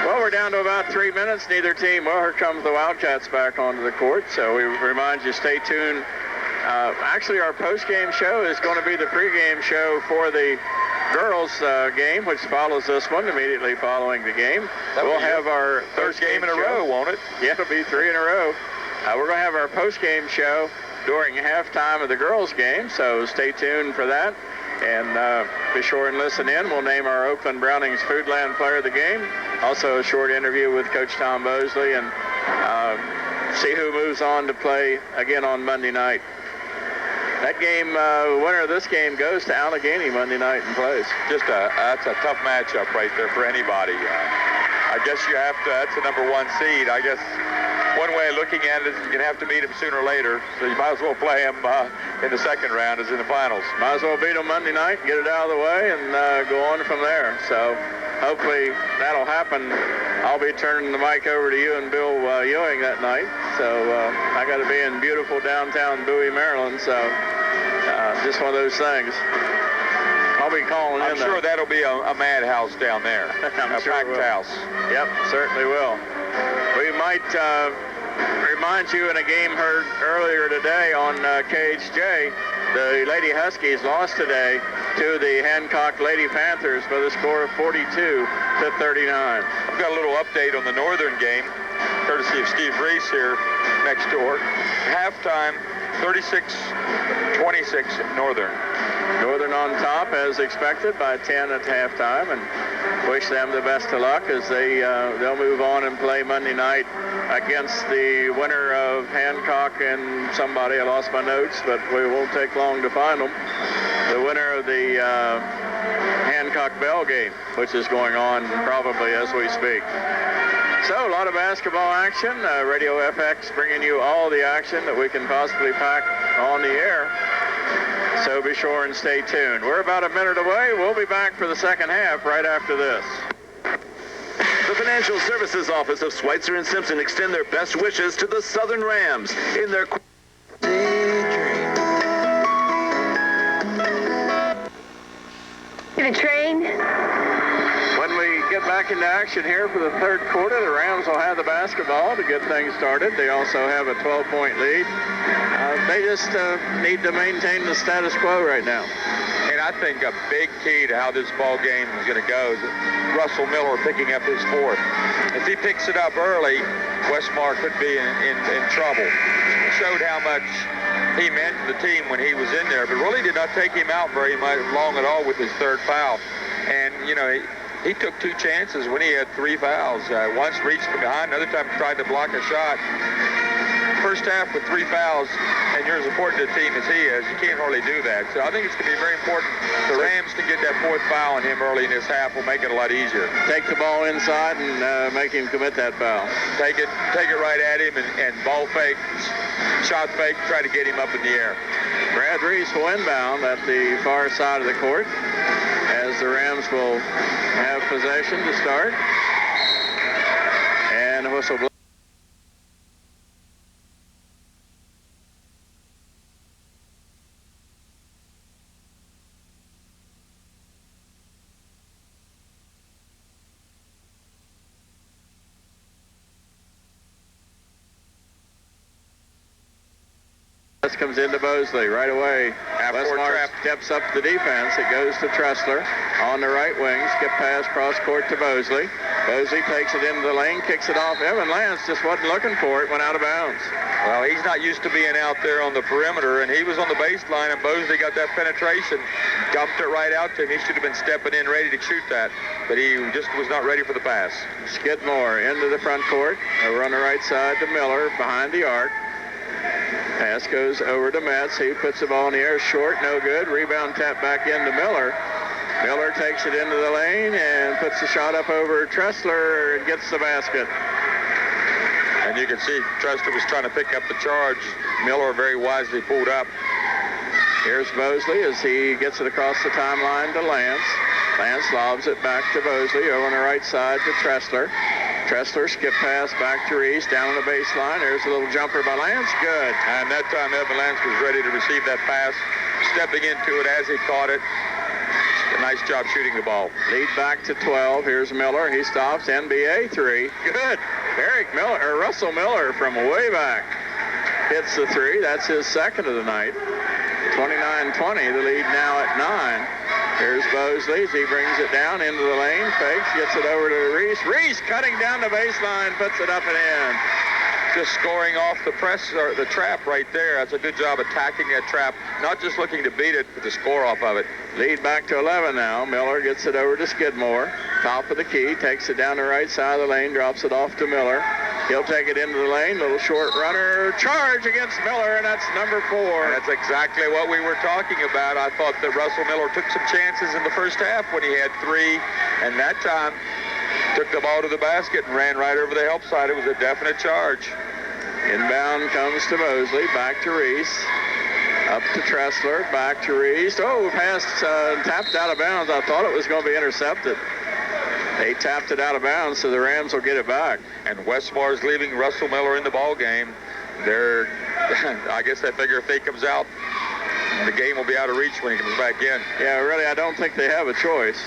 Well, we're down to about 3 minutes. Neither team. Well, here comes the Wildcats back onto the court. So we remind you, stay tuned. Actually, our post-game show is going to be the pregame show for the girls game, which follows this one immediately following the game. We'll have our third game in a row, won't it? Yeah, it'll be 3 in a row. We're going to have our post-game show during halftime of the girls game, so stay tuned for that. And be sure and listen in. We'll name our Oakland Brownings Foodland Player of the Game. Also a short interview with Coach Tom Bosley, and see who moves on to play again on Monday night. That game, winner of this game goes to Allegheny Monday night and plays. That's a tough matchup right there for anybody. I guess you have to, that's the number 1 seed. I guess one way of looking at it is you're going to have to beat them sooner or later, so you might as well play them in the second round as in the finals. Might as well beat them Monday night and get it out of the way and go on from there. So hopefully that'll happen. I'll be turning the mic over to you and Bill Ewing that night. So I got to be in beautiful downtown Bowie, Maryland. So just one of those things. I'll be calling in. I'm sure that'll be a madhouse down there. I'm sure packed house. Yep, certainly will. We might remind you in a game heard earlier today on KHJ, the Lady Huskies lost today to the Hancock Lady Panthers by the score of 42-39. I've got a little update on the Northern game, courtesy of Steve Reese here next door. Halftime, 36-26 Northern. Northern on top, as expected, by 10 at halftime, and wish them the best of luck as they'll move on and play Monday night against the winner of Hancock and somebody. I lost my notes, but we won't take long to find them. The winner of the Hancock-Bell game, which is going on probably as we speak. So, a lot of basketball action. Radio FX bringing you all the action that we can possibly pack on the air. So be sure and stay tuned. We're about a minute away. We'll be back for the second half right after this. The Financial Services Office of Schweitzer and Simpson extend their best wishes to the Southern Rams in their The train. When we get back into action here for the third quarter, the Rams will have the basketball to get things started. They also have a 12-point lead. They just need to maintain the status quo right now. And I think a big key to how this ball game is going to go is Russell Miller picking up his fourth. If he picks it up early, Westmar could be in trouble. Showed how much he meant to the team when he was in there, but really did not take him out very long at all with his third foul. And, you know, he took two chances when he had three fouls. Once reached from behind, another time tried to block a shot. First half with three fouls, and you're as important to the team as he is, you can't hardly do that. So I think it's going to be very important. The Rams to get that fourth foul on him early in this half will make it a lot easier. Take the ball inside and make him commit that foul. Take it right at him and ball fake, shot fake, try to get him up in the air. Brad Reese will inbound at the far side of the court as the Rams will have possession to start. And the whistle blows. This comes into Bosley right away. Westmar steps up the defense. It goes to Tressler on the right wing. Skip pass cross court to Bosley. Bosley takes it into the lane, kicks it off. Evan Lance just wasn't looking for it, went out of bounds. Well, he's not used to being out there on the perimeter, and he was on the baseline, and Bosley got that penetration, dumped it right out to him. He should have been stepping in ready to shoot that, but he just was not ready for the pass. Skidmore into the front court. Over on the right side to Miller behind the arc. Pass goes over to Metz. He puts the ball in the air short, no good. Rebound tap back into Miller. Miller takes it into the lane and puts the shot up over Tressler and gets the basket. And you can see Tressler was trying to pick up the charge. Miller very wisely pulled up. Here's Bosley as he gets it across the timeline to Lance. Lance lobs it back to Bosley over on the right side to Tressler. Tressler skip pass back to Reese down on the baseline. There's a little jumper by Lance. Good. And that time Evan Lance was ready to receive that pass, stepping into it as he caught it. A nice job shooting the ball. Lead back to 12. Here's Miller. He stops. NBA three. Good. Russell Miller from way back hits the three. That's his second of the night. 29-20. The lead now at 9. Here's Bosley as he brings it down into the lane, fakes, gets it over to Reese. Reese cutting down the baseline, puts it up and in. Just scoring off the press or the trap right there. That's a good job attacking that trap, not just looking to beat it, but to score off of it. Lead back to 11 now. Miller gets it over to Skidmore. Top of the key, takes it down the right side of the lane, drops it off to Miller. He'll take it into the lane, little short runner, charge against Miller, and that's number 4. And that's exactly what we were talking about. I thought that Russell Miller took some chances in the first half when he had 3, and that time took the ball to the basket and ran right over the help side. It was a definite charge. Inbound comes to Bosley, back to Reese. Up to Tressler, back to Reese. Oh, pass tapped out of bounds. I thought it was going to be intercepted. They tapped it out of bounds, so the Rams will get it back. And Westmar's leaving Russell Miller in the ball game. I guess they figure if he comes out, the game will be out of reach when he comes back in. Yeah, really, I don't think they have a choice.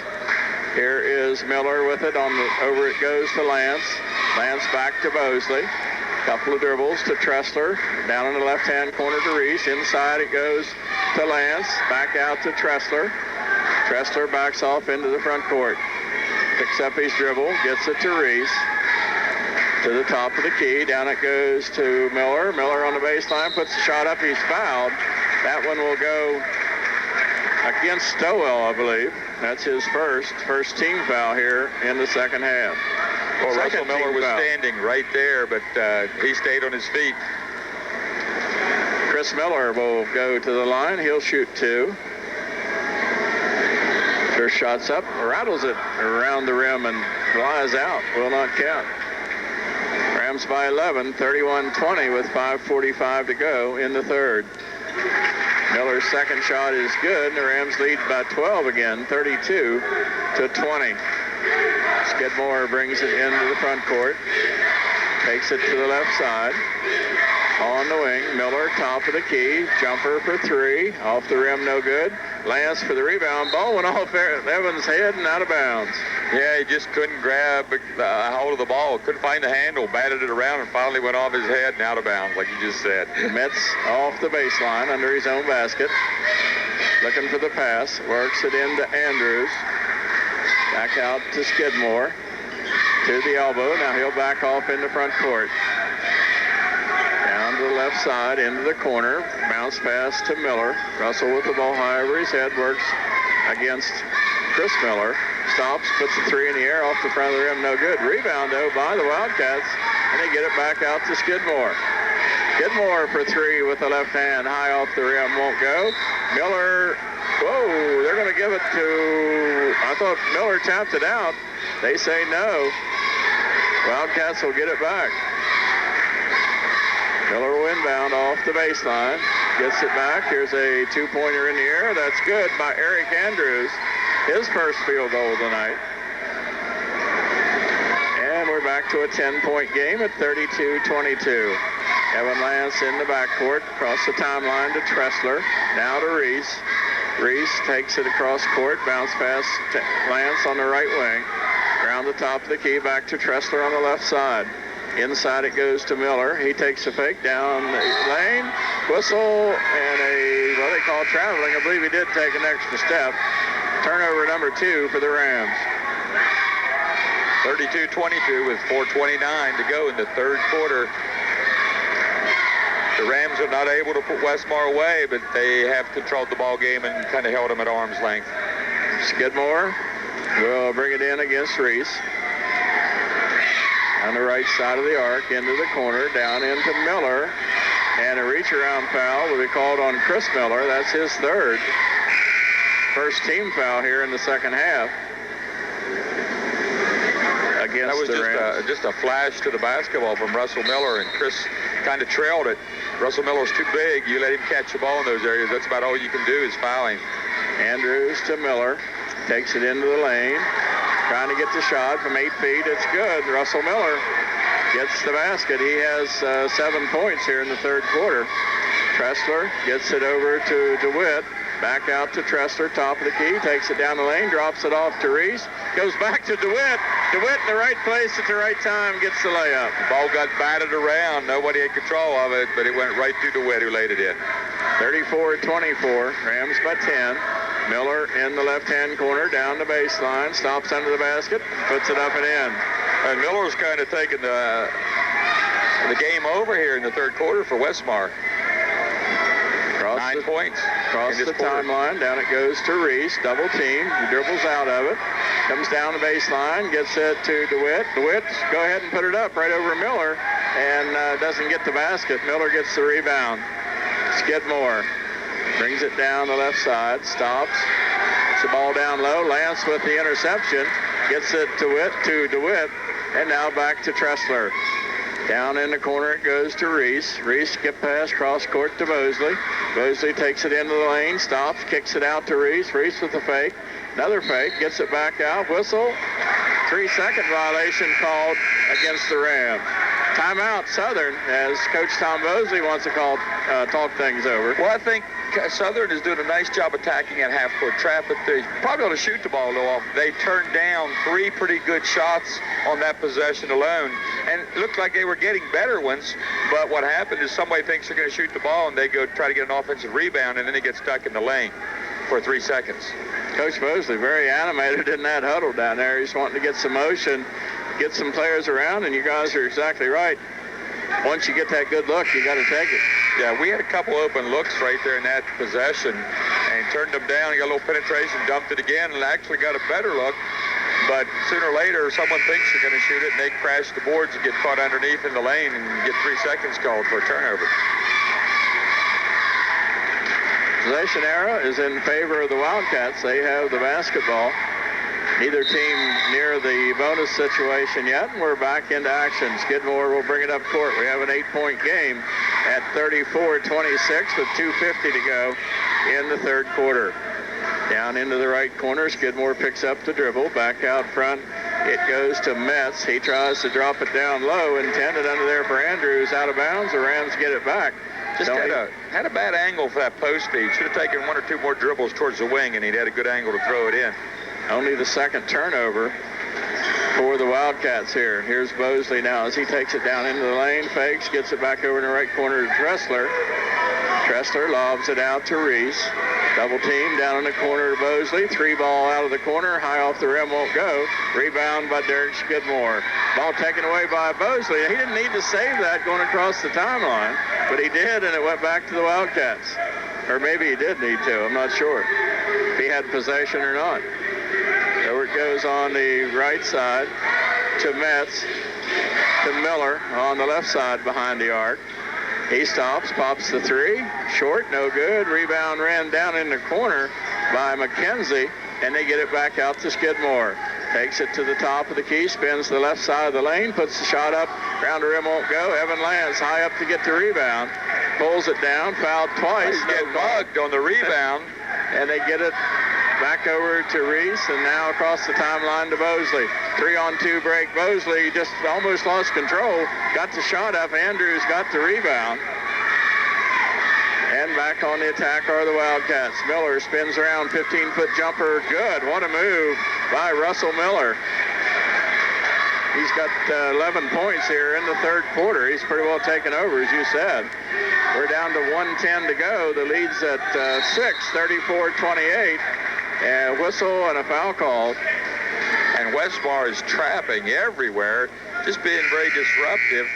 Here is Miller with it. Over it goes to Lance. Lance back to Bosley. Couple of dribbles to Tressler. Down in the left-hand corner to Reese. Inside it goes to Lance. Back out to Tressler. Tressler backs off into the front court. Picks up his dribble, gets it to Reese. To the top of the key. Down it goes to Miller. Miller on the baseline, puts the shot up. He's fouled. That one will go against Stowell, I believe. That's his first team foul here in the second half. Well, Russell Miller was standing right there, but he stayed on his feet. Chris Miller will go to the line. He'll shoot 2. First shot's up, rattles it around the rim and flies out. Will not count. Rams by 11, 31-20 with 5:45 to go in the third. Miller's second shot is good. The Rams lead by 12 again, 32-20. Skidmore brings it into the front court. Takes it to the left side. On the wing, Miller, top of the key. Jumper for 3. Off the rim, no good. Lance for the rebound. Ball went off Evans' head and out of bounds. Yeah, he just couldn't grab a hold of the ball. Couldn't find the handle. Batted it around and finally went off his head and out of bounds, like you just said. Metz off the baseline under his own basket. Looking for the pass. Works it into Andrews. Back out to Skidmore. To the elbow. Now he'll back off in the front court. Down to the left side, into the corner. Bounce pass to Miller. Russell with the ball high over his head. Works against Chris Miller. Stops, puts the 3 in the air off the front of the rim. No good. Rebound, though, by the Wildcats. And they get it back out to Skidmore. Skidmore for 3 with the left hand. High off the rim. Won't go. Miller. Whoa, they're going to give it to... I thought Miller tapped it out. They say no. Wildcats will get it back. Miller will inbound off the baseline. Gets it back. Here's a 2-pointer in the air. That's good by Eric Andrews. His first field goal of the night. And we're back to a 10-point game at 32-22. Evan Lance in the backcourt. Across the timeline to Tressler. Now to Reese. Reese takes it across court. Bounce pass to Lance on the right wing. Around the top of the key. Back to Tressler on the left side. Inside it goes to Miller. He takes a fake down the lane. Whistle and what they call traveling. I believe he did take an extra step. Turnover number 2 for the Rams. 32-22 with 4:29 to go in the third quarter. The Rams are not able to put Westmar away, but they have controlled the ball game and kind of held them at arm's length. Skidmore will bring it in against Reese. On the right side of the arc, into the corner, down into Miller. And a reach-around foul will be called on Chris Miller. That's his third. First team foul here in the second half. Against that was just a flash to the basketball from Russell Miller, and Chris kind of trailed it. Russell Miller's too big. You let him catch the ball in those areas. That's about all you can do is foul him. Andrews to Miller. Takes it into the lane. Trying to get the shot from 8 feet. It's good. Russell Miller gets the basket. He has 7 points here in the third quarter. Tressler gets it over to DeWitt. Back out to Tressler, top of the key. Takes it down the lane, drops it off to Reese. Goes back to DeWitt. DeWitt in the right place at the right time, gets the layup. The ball got batted around. Nobody had control of it, but it went right to DeWitt, who laid it in. 34-24. Rams by 10. Miller in the left-hand corner, down the baseline, stops under the basket, puts it up and in. And Miller's kind of taking the game over here in the third quarter for Westmar. 9 points. Across the timeline, down it goes to Reese, double team, he dribbles out of it, comes down the baseline, gets it to DeWitt. DeWitt, go ahead and put it up right over Miller, and doesn't get the basket. Miller gets the rebound. Skidmore brings it down the left side, stops, puts the ball down low. Lance with the interception, gets it to DeWitt, and now back to Tressler. Down in the corner it goes to Reese. Reese skip pass cross court to Mosley. Mosley takes it into the lane, stops, kicks it out to Reese. Reese with the fake. Another fake, gets it back out. Whistle. 3-second violation called against the Rams. Timeout Southern, as Coach Tom Mosley wants to talk things over. Well, I think Southern is doing a nice job attacking at half-court trap, but they probably ought to shoot the ball a little off. They turned down 3 pretty good shots on that possession alone, and it looked like they were getting better ones, but what happened is somebody thinks they're going to shoot the ball, and they go try to get an offensive rebound, and then they get stuck in the lane for 3 seconds. Coach Mosley very animated in that huddle down there. He's wanting to get some motion, get some players around, and you guys are exactly right. Once you get that good look, you got to take it. Yeah, we had a couple open looks right there in that possession and turned them down. He got a little penetration, dumped it again, and actually got a better look. But sooner or later, someone thinks you're going to shoot it, and they crash the boards and get caught underneath in the lane and get 3 seconds called for a turnover. Possession arrow is in favor of the Wildcats. They have the basketball. Neither team near the bonus situation yet, and we're back into action. Skidmore will bring it up court. We have an 8-point game at 34-26 with 2:50 to go in the third quarter. Down into the right corner, Skidmore picks up the dribble. Back out front, it goes to Metz. He tries to drop it down low, intended under there for Andrews, out of bounds. The Rams get it back. Just had a bad angle for that post feed. Should have taken 1 or 2 more dribbles towards the wing, and he'd had a good angle to throw it in. Only the second turnover for the Wildcats here. Here's Mosley now as he takes it down into the lane, fakes, gets it back over in the right corner to Tressler. Tressler lobs it out to Reese. Double team down in the corner to Mosley. 3 ball out of the corner. High off the rim, won't go. Rebound by Derek Skidmore. Ball taken away by Mosley. He didn't need to save that going across the timeline, but he did, and it went back to the Wildcats. Or maybe he did need to. I'm not sure if he had possession or not. So it goes on the right side to Metz, to Miller on the left side behind the arc. He stops, pops the 3, short, no good. Rebound ran down in the corner by McKenzie, and they get it back out to Skidmore. Takes it to the top of the key, spins the left side of the lane, puts the shot up, round the rim won't go. Evan Lance high up to get the rebound, pulls it down, fouled twice. He's getting mugged on the rebound. And they get it back over to Reese, and now across the timeline to Mosley. 3-on-2 break. Mosley just almost lost control. Got the shot up. Andrews got the rebound. And back on the attack are the Wildcats. Miller spins around, 15-foot jumper. Good. What a move by Russell Miller. He's got 11 points here in the third quarter. He's pretty well taken over, as you said. We're down to 1:10 to go. The lead's at 6, 34-28. And whistle and a foul call. And Westmar is trapping everywhere, just being very disruptive.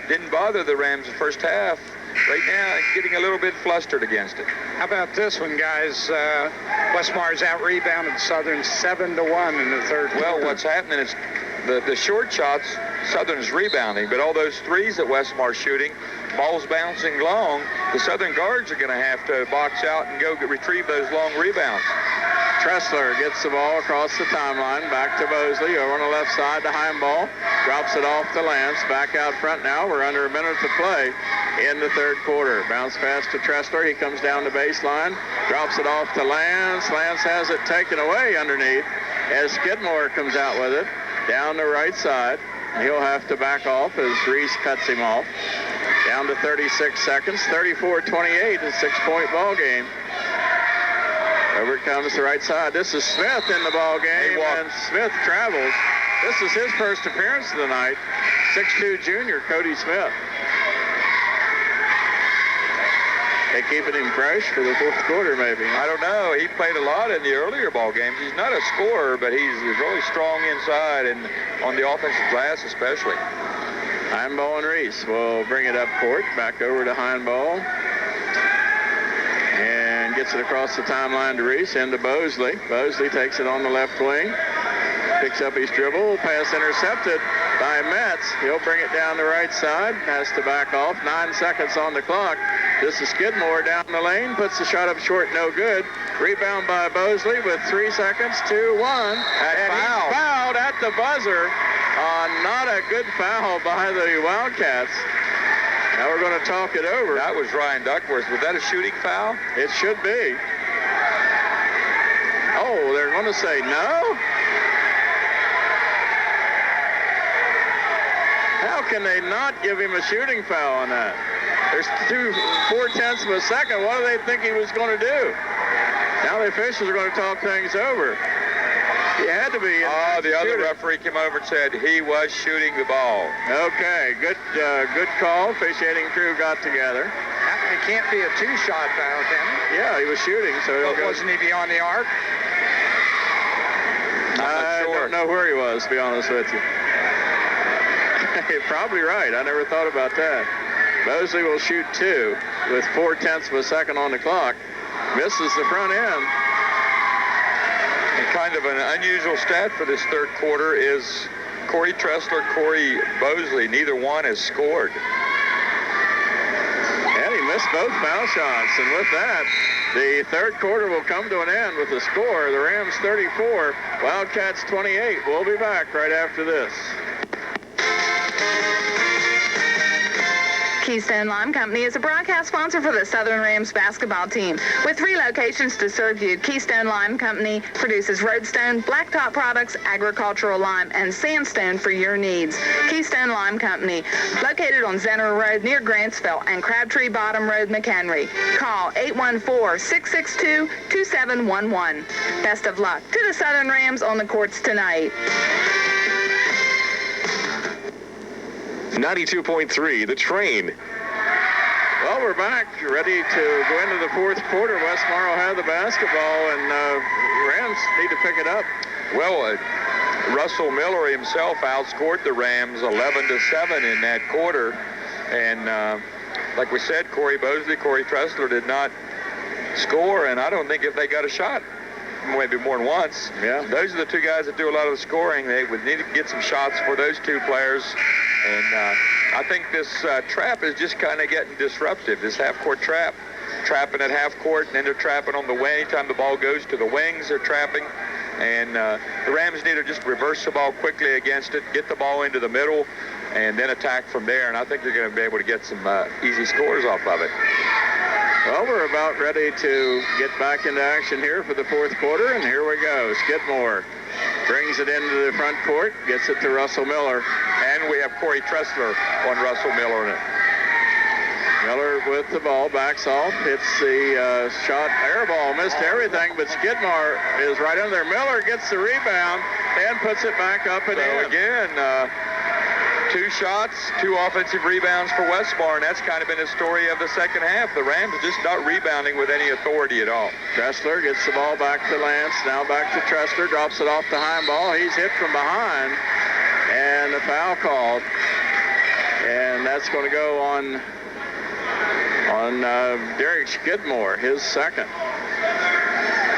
Didn't bother the Rams the first half. Right now, getting a little bit flustered against it. How about this one, guys? Westmar's out-rebounded Southern 7-1 in the third quarter. Well, what's happening is the short shots, Southern's rebounding, but all those threes that Westmar's shooting, ball's bouncing long, the Southern guards are going to have to box out and go retrieve those long rebounds. Tressler gets the ball across the timeline, back to Mosley, over on the left side to Heimball, drops it off to Lance, back out front now. We're under a minute to play in the third quarter. Bounce pass to Tressler, he comes down the baseline, drops it off to Lance. Lance has it taken away underneath as Skidmore comes out with it, down the right side. He'll have to back off as Reese cuts him off. Down to 36 seconds, 34-28, a 6-point ball game. Over it comes the right side. This is Smith in the ball game, and Smith travels. This is his first appearance of the night. 6'2" junior, Cody Smith. They keeping him fresh for the fourth quarter, maybe. I don't know. He played a lot in the earlier ball games. He's not a scorer, but he's really strong inside and on the offensive glass especially. Heimball and Reese will bring it up court. Back over to Heimball. And gets it across the timeline to Reese, into Mosley. Mosley takes it on the left wing. Picks up his dribble. Pass intercepted by Metz. He'll bring it down the right side. Has to back off. 9 seconds on the clock. This is Skidmore down the lane. Puts the shot up short. No good. Rebound by Mosley with 3 seconds. 2-1. And he's fouled at the buzzer. Not a good foul by the Wildcats. Now we're going to talk it over. That was Ryan Duckworth. Was that a shooting foul? It should be. Oh, they're going to say no? How can they not give him a shooting foul on that? There's 4/10 of a second. What do they think he was going to do? Now the officials are going to talk things over. He had to be. The other referee came over and said he was shooting the ball. Okay, good call. Officiating crew got together. It can't be a 2-shot foul, can it? Yeah, he was shooting, so Wasn't he beyond the arc? don't know where he was, to be honest with you. You're probably right. I never thought about that. Mosley will shoot 2 with 0.4 of a second on the clock. Misses the front end. And kind of an unusual stat for this third quarter is Corey Tressler, Corey Mosley, neither one has scored. And he missed both foul shots. And with that, the third quarter will come to an end with the score. The Rams 34, Wildcats 28. We'll be back right after this. Keystone Lime Company is a broadcast sponsor for the Southern Rams basketball team. With 3 locations to serve you, Keystone Lime Company produces roadstone, blacktop products, agricultural lime, and sandstone for your needs. Keystone Lime Company, located on Zenner Road near Grantsville and Crabtree Bottom Road, McHenry. Call 814-662-2711. Best of luck to the Southern Rams on the courts tonight. 92.3, The Train. Well, we're back, ready to go into the fourth quarter. Westmar will have the basketball, and Rams need to pick it up. Well, Russell Miller himself outscored the Rams 11-7 in that quarter. And like we said, Corey Mosley, Corey Tressler did not score, and I don't think if they got a shot, maybe more than once. Yeah. Those are the 2 guys that do a lot of the scoring. They would need to get some shots for those 2 players. And I think this trap is just kind of getting disruptive, this half-court trap. Trapping at half court, and then they're trapping on the wing. Anytime the ball goes to the wings, they're trapping. And the Rams need to just reverse the ball quickly against it, get the ball into the middle, and then attack from there. And I think they're going to be able to get some easy scores off of it. Well, we're about ready to get back into action here for the fourth quarter, and here we go. Skidmore brings it into the front court, gets it to Russell Miller. And we have Corey Tressler on Russell Miller in it. Miller with the ball, backs off, hits the shot, air ball, missed everything, but Skidmore is right under there. Miller gets the rebound and puts it back up and in. Again, 2 shots, 2 offensive rebounds for Westmar, and that's kind of been the story of the second half. The Rams are just not rebounding with any authority at all. Tressler gets the ball back to Lance, now back to Tressler, drops it off the high ball. He's hit from behind, and a foul called. And that's going to go on Derek Skidmore, his second.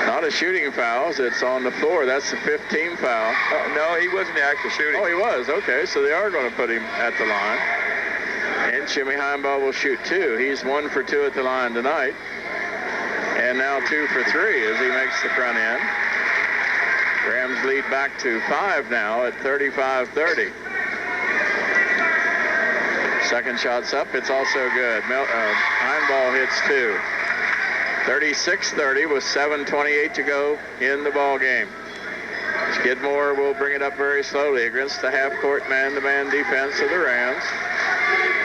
Not a shooting foul, it's on the floor. That's the 15th foul. No, he wasn't actually shooting. Oh, he was. Okay, so they are going to put him at the line. And Jimmy Heimbaugh will shoot 2. He's 1 for 2 at the line tonight. And now 2 for 3 as he makes the front end. Rams lead back to 5 now at 35-30. Second shot's up. It's also good. Heimbaugh hits 2. 36-30 with 7:28 to go in the ball game. Skidmore will bring it up very slowly against the half-court man-to-man defense of the Rams.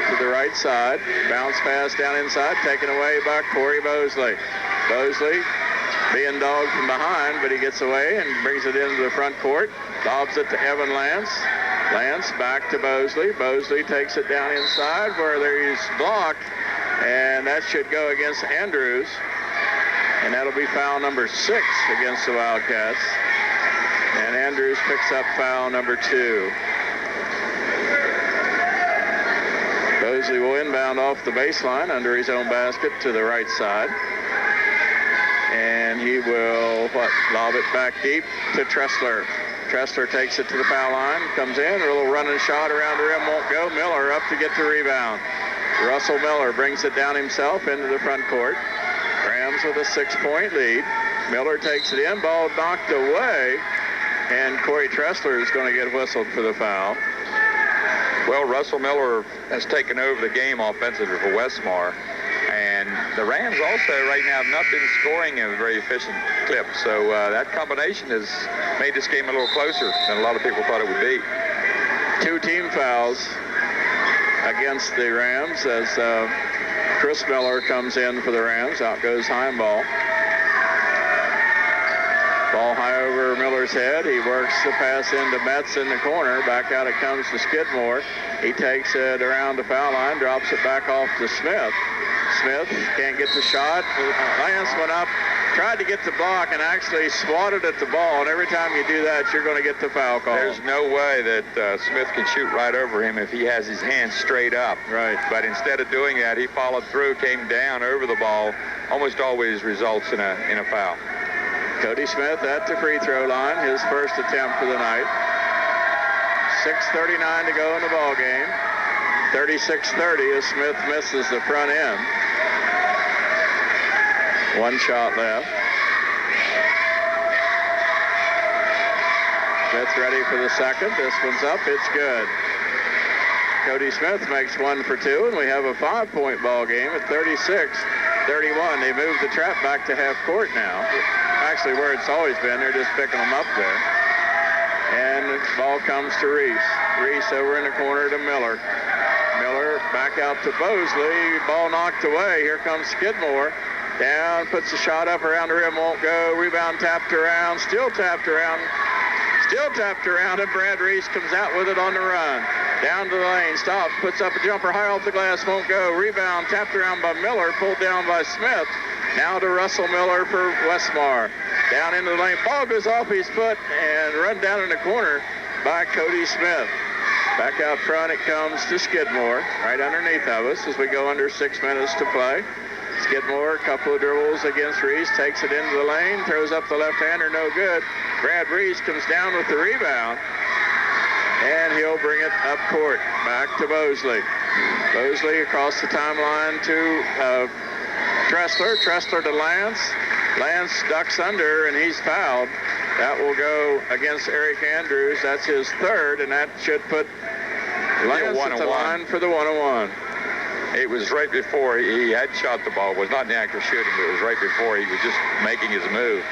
To the right side. Bounce pass down inside, taken away by Corey Mosley. Mosley being dogged from behind, but he gets away and brings it into the front court. Lobs it to Evan Lance. Lance back to Mosley. Mosley takes it down inside where he's blocked, and that should go against Andrews. And that'll be foul number 6 against the Wildcats. And Andrews picks up foul number 2. Mosley will inbound off the baseline under his own basket to the right side. And he will, lob it back deep to Tressler. Tressler takes it to the foul line, comes in, a little running shot around the rim, won't go. Miller up to get the rebound. Russell Miller brings it down himself into the front court. Rams with a 6-point lead. Miller takes it in, ball knocked away, and Corey Tressler is going to get whistled for the foul. Well, Russell Miller has taken over the game offensively for Westmar, and the Rams also right now have not been scoring in a very efficient clip, so that combination has made this game a little closer than a lot of people thought it would be. 2 team fouls against the Rams as Chris Miller comes in for the Rams. Out goes Heimbaugh. Ball high over Miller's head. He works the pass into Metz in the corner. Back out it comes to Skidmore. He takes it around the foul line, drops it back off to Smith. Smith can't get the shot. Lance went up tried to get the block and actually swatted at the ball. And every time you do that, you're going to get the foul call. There's no way that Smith can shoot right over him if he has his hands straight up. Right. But instead of doing that, he followed through, came down over the ball. Almost always results in a foul. Cody Smith at the free throw line, his first attempt for the night. 6:39 to go in the ball game. 36-30 as Smith misses the front end. One shot left. Smith ready for the second. This one's up. It's good. Cody Smith makes 1 for 2, and we have a 5-point ball game at 36-31. They move the trap back to half court now. Actually, where it's always been, they're just picking them up there. And the ball comes to Reese. Reese over in the corner to Miller. Miller back out to Bosley. Ball knocked away. Here comes Skidmore. Down, puts the shot up around the rim, won't go. Rebound tapped around, still tapped around, and Brad Reese comes out with it on the run. Down to the lane, stops, puts up a jumper high off the glass, won't go. Rebound tapped around by Miller, pulled down by Smith. Now to Russell Miller for Westmar. Down into the lane, ball goes off his foot and run down in the corner by Cody Smith. Back out front it comes to Skidmore, right underneath of us as we go under 6 minutes to play. Skidmore, a couple of dribbles against Reese, takes it into the lane, throws up the left-hander, no good. Brad Reese comes down with the rebound, and he'll bring it up court, back to Bosley. Bosley across the timeline to Tressler. Tressler to Lance. Lance ducks under, and he's fouled. That will go against Eric Andrews. That's his third, and that should put Lance at the line for the 1-on-1. It was right before he had shot the ball. It was not an act of shooting, but it was right before he was just making his move.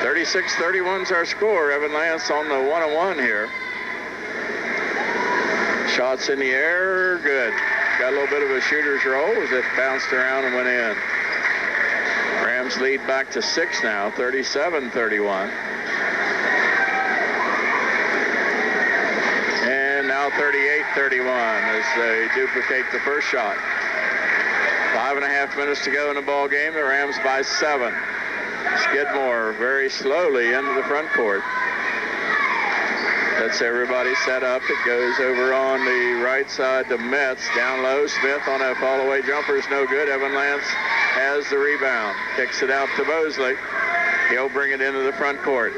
36-31's our score. Evan Lance on the 1-on-1 here. Shots in the air, good. Got a little bit of a shooter's roll as it bounced around and went in. Rams lead back to 6 now, 37-31. And now 38-31 as they duplicate the first shot. 5.5 minutes to go in the ball game. The Rams by 7. Skidmore very slowly into the front court. That's everybody set up. It goes over on the right side to Metz. Down low, Smith on a fall-away jumper is no good. Evan Lance has the rebound. Kicks it out to Bosley. He'll bring it into the front court.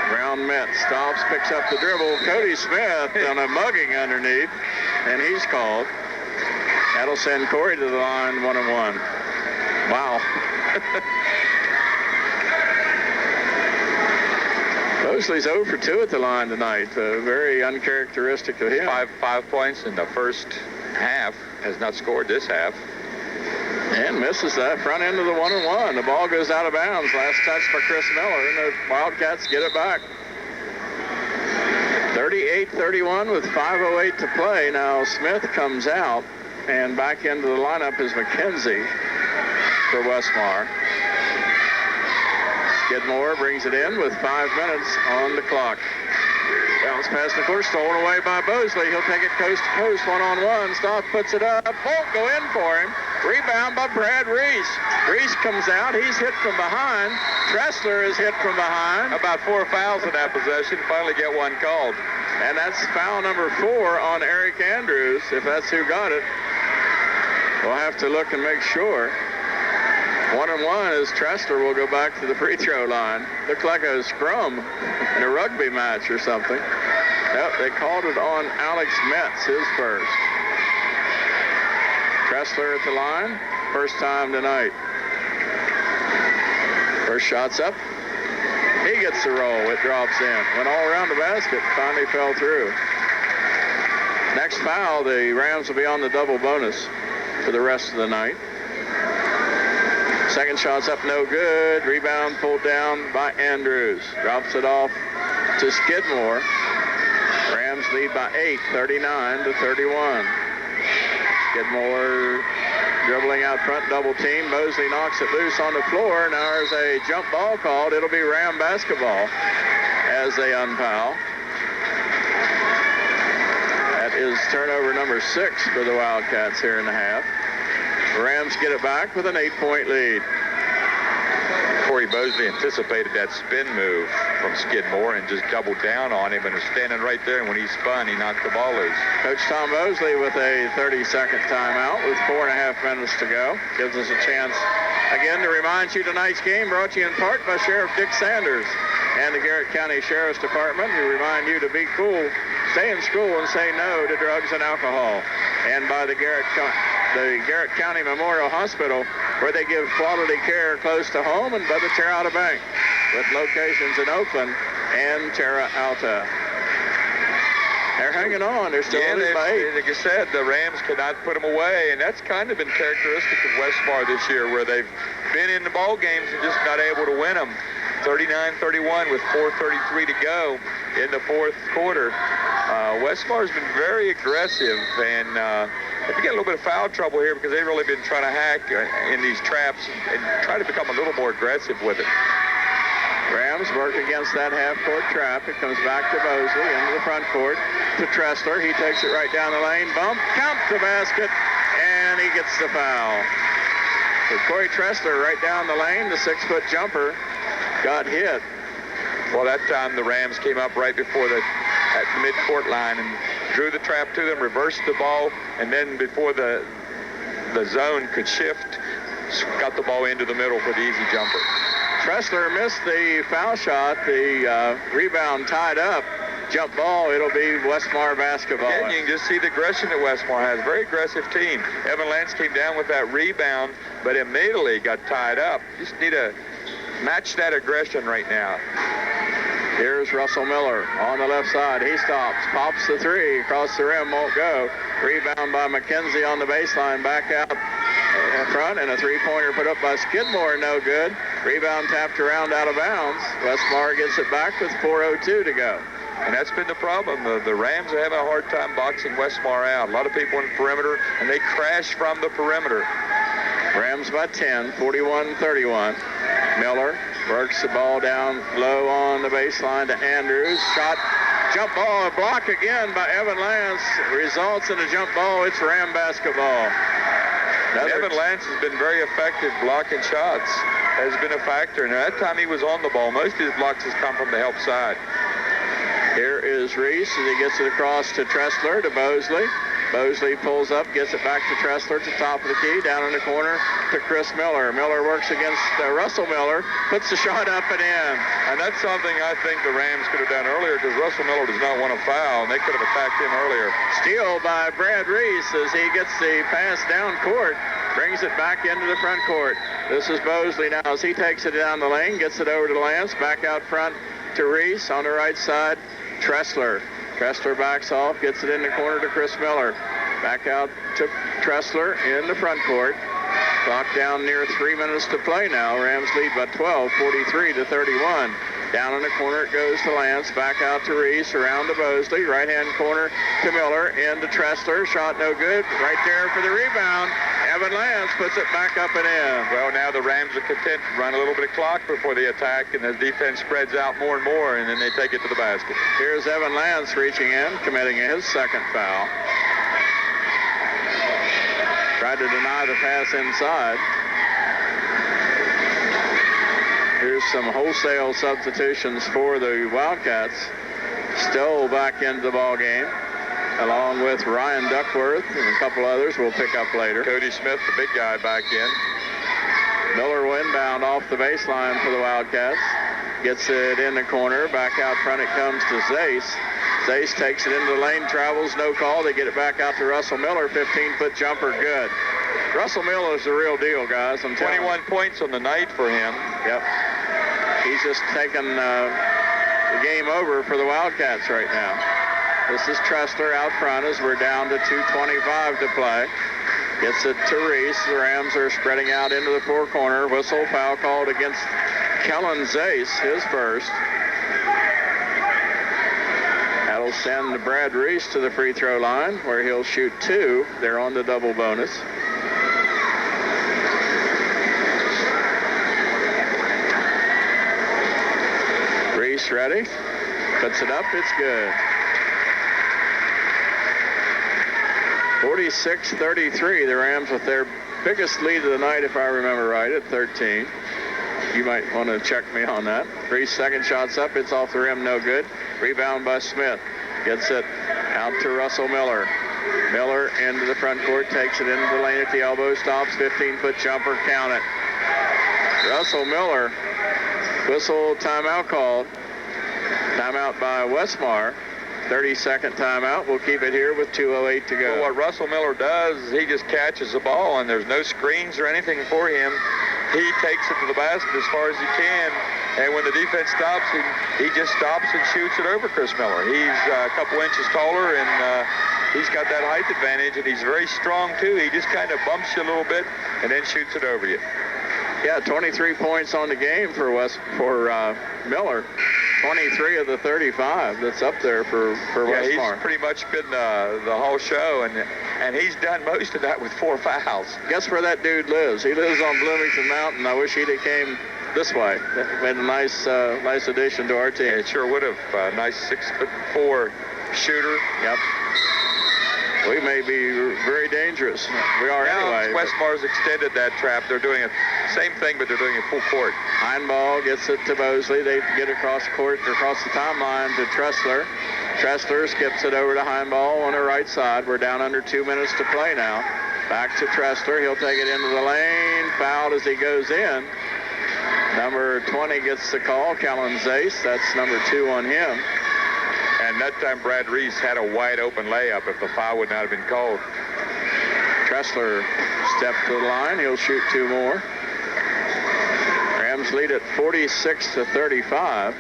Brown Metz stops, picks up the dribble. Cody Smith on a mugging underneath, and he's called. That'll send Corey to the line 1-on-1. Wow. Bosley's 0 for 2 at the line tonight. Very uncharacteristic of him. 5 points in the first half. Has not scored this half. And misses that front end of the 1-on-1. The ball goes out of bounds. Last touch by Chris Miller, and the Wildcats get it back. 38-31 with 5:08 to play. Now Smith comes out, and back into the lineup is McKenzie for Westmar. Skidmore brings it in with 5 minutes on the clock. Bounce past the court, stolen away by Bosley. He'll take it coast to coast, 1-on-1. Stoff puts it up. Won't go in for him. Rebound by Brad Reese. Reese comes out. He's hit from behind. Tressler is hit from behind. About 4 fouls in that possession. Finally get one called. And that's foul number 4 on Eric Andrews, if that's who got it. We'll have to look and make sure. 1-on-1 as Tressler will go back to the free throw line. Looked like a scrum in a rugby match or something. Yep, they called it on Alex Metz, his first. Tressler at the line, first time tonight. First shot's up. He gets the roll. It drops in. Went all around the basket, finally fell through. Next foul, the Rams will be on the double bonus for the rest of the night. Second shot's up, no good. Rebound pulled down by Andrews. Drops it off to Skidmore. Rams lead by 8, 39-31. Skidmore dribbling out front, double team. Mosley knocks it loose on the floor. Now there's a jump ball called. It'll be Ram basketball as they unfoul. That is turnover number 6 for the Wildcats here in the half. Rams get it back with an 8-point lead. Corey Bosley anticipated that spin move from Skidmore and just doubled down on him and was standing right there. And when he spun, he knocked the ball loose. Coach Tom Bosley with a 30-second timeout with 4.5 minutes to go. Gives us a chance again to remind you tonight's game brought to you in part by Sheriff Dick Sanders and the Garrett County Sheriff's Department, who remind you to be cool, stay in school, and say no to drugs and alcohol. And by the Garrett County Memorial Hospital, where they give quality care close to home, and by the Terra Alta Bank, with locations in Oakland and Terra Alta. They're hanging on. They're still leading by 8. Like I said, the Rams cannot put them away, and that's kind of been characteristic of Westmar this year, where they've been in the ball games and just not able to win them. 39-31 with 4:33 to go in the fourth quarter. Westmar's been very aggressive, and if you get a little bit of foul trouble here, because they've really been trying to hack in these traps and try to become a little more aggressive with it. Rams work against that half-court trap. It comes back to Bosley into the front court to Tressler. He takes it right down the lane. Bump, count the basket, and he gets the foul. So Corey Tressler right down the lane, the 6-foot jumper, got hit. Well, that time the Rams came up right before at the mid-court line and drew the trap to them, reversed the ball, and then before the zone could shift, got the ball into the middle for the easy jumper. Tressler missed the foul shot. The rebound tied up. Jump ball, it'll be Westmar basketball. Again, you can just see the aggression that Westmar has. Very aggressive team. Evan Lance came down with that rebound, but immediately got tied up. Just need to match that aggression right now. Here's Russell Miller on the left side. He stops, pops the 3, across the rim, won't go. Rebound by McKenzie on the baseline, back out in front, and a 3-pointer put up by Skidmore, no good. Rebound tapped around out of bounds. Westmar gets it back with 4:02 to go. And that's been the problem. The Rams are having a hard time boxing Westmar out. A lot of people in the perimeter, and they crash from the perimeter. Rams by 10, 41-31. Miller works the ball down low on the baseline to Andrews. Shot, jump ball, a block again by Evan Lance. Results in a jump ball. It's Ram basketball. Evan Lance has been very effective blocking shots. Has been a factor. And that time he was on the ball. Most of his blocks has come from the help side. Here is Reese as he gets it across to Tressler, to Bosley. Bosley pulls up, gets it back to Tressler at the top of the key, down in the corner to Chris Miller. Miller works against Russell Miller, puts the shot up and in. And that's something I think the Rams could have done earlier, because Russell Miller does not want to foul, and they could have attacked him earlier. Steal by Brad Reese as he gets the pass down court, brings it back into the front court. This is Bosley now as he takes it down the lane, gets it over to Lance, back out front to Reese on the right side. Tressler backs off, gets it in the corner to Chris Miller. Back out to Tressler in the front court. Clock down near 3 minutes to play now. Rams lead by 12, 43-31. Down in the corner it goes to Lance. Back out to Reese, around to Bosley. Right-hand corner to Miller, into Tressler. Shot no good. Right there for the rebound. Evan Lance puts it back up and in. Well, now the Rams are content to run a little bit of clock before the attack, and the defense spreads out more and more, and then they take it to the basket. Here's Evan Lance reaching in, committing his second foul. Tried to deny the pass inside. Here's some wholesale substitutions for the Wildcats. Stowe back into the ball game, along with Ryan Duckworth and a couple others we'll pick up later. Cody Smith, the big guy, back in. Miller inbound off the baseline for the Wildcats. Gets it in the corner. Back out front it comes to Zace. Zace takes it into the lane, travels, no call. They get it back out to Russell Miller. 15-foot jumper, good. Russell Miller is the real deal, guys. I'm telling you. 21 points on the night for him. Yep. He's just taken the game over for the Wildcats right now. This is Tressler out front as we're down to 2:25 to play. Gets it to Reese. The Rams are spreading out into the four corner. Whistle, foul called against Kellen Zace, his first. That'll send Brad Reese to the free throw line where he'll shoot 2. They're on the double bonus. Reese ready. Puts it up. It's good. 46-33. The Rams with their biggest lead of the night, if I remember right, at 13. You might want to check me on that. Reese, second shot's up. It's off the rim, no good. Rebound by Smith. Gets it out to Russell Miller. Miller into the front court, takes it into the lane at the elbow, stops, 15-foot jumper, count it. Russell Miller, whistle timeout called. Timeout by Westmar. 30-second timeout. We'll keep it here with 2:08 to go. Well, what Russell Miller does is he just catches the ball, and there's no screens or anything for him. He takes it to the basket as far as he can, and when the defense stops, he just stops and shoots it over Chris Miller. He's a couple inches taller, and he's got that height advantage, and he's very strong, too. He just kind of bumps you a little bit and then shoots it over you. Yeah, 23 points on the game for Miller. 23 of the 35 that's up there for Westmar. He's pretty much been the whole show, and he's done most of that with 4 fouls. Guess where that dude lives? He lives on Bloomington Mountain. I wish he'd have came this way. Made a nice addition to our team. Yeah, it sure would have. Nice 6'4" shooter. Yep. We may be very dangerous. We are anyway. Westmar's extended that trap. They're doing the same thing, but they're doing it full court. Heinball gets it to Mosley. They get across court, across the timeline to Tressler. Tressler skips it over to Heinball on the right side. We're down under 2 minutes to play now. Back to Tressler. He'll take it into the lane. Fouled as he goes in. Number 20 gets the call, Kellen Zace. That's number 2 on him. And that time Brad Reese had a wide open layup if the foul would not have been called. Tressler stepped to the line. He'll shoot 2 more. Rams lead at 46-35.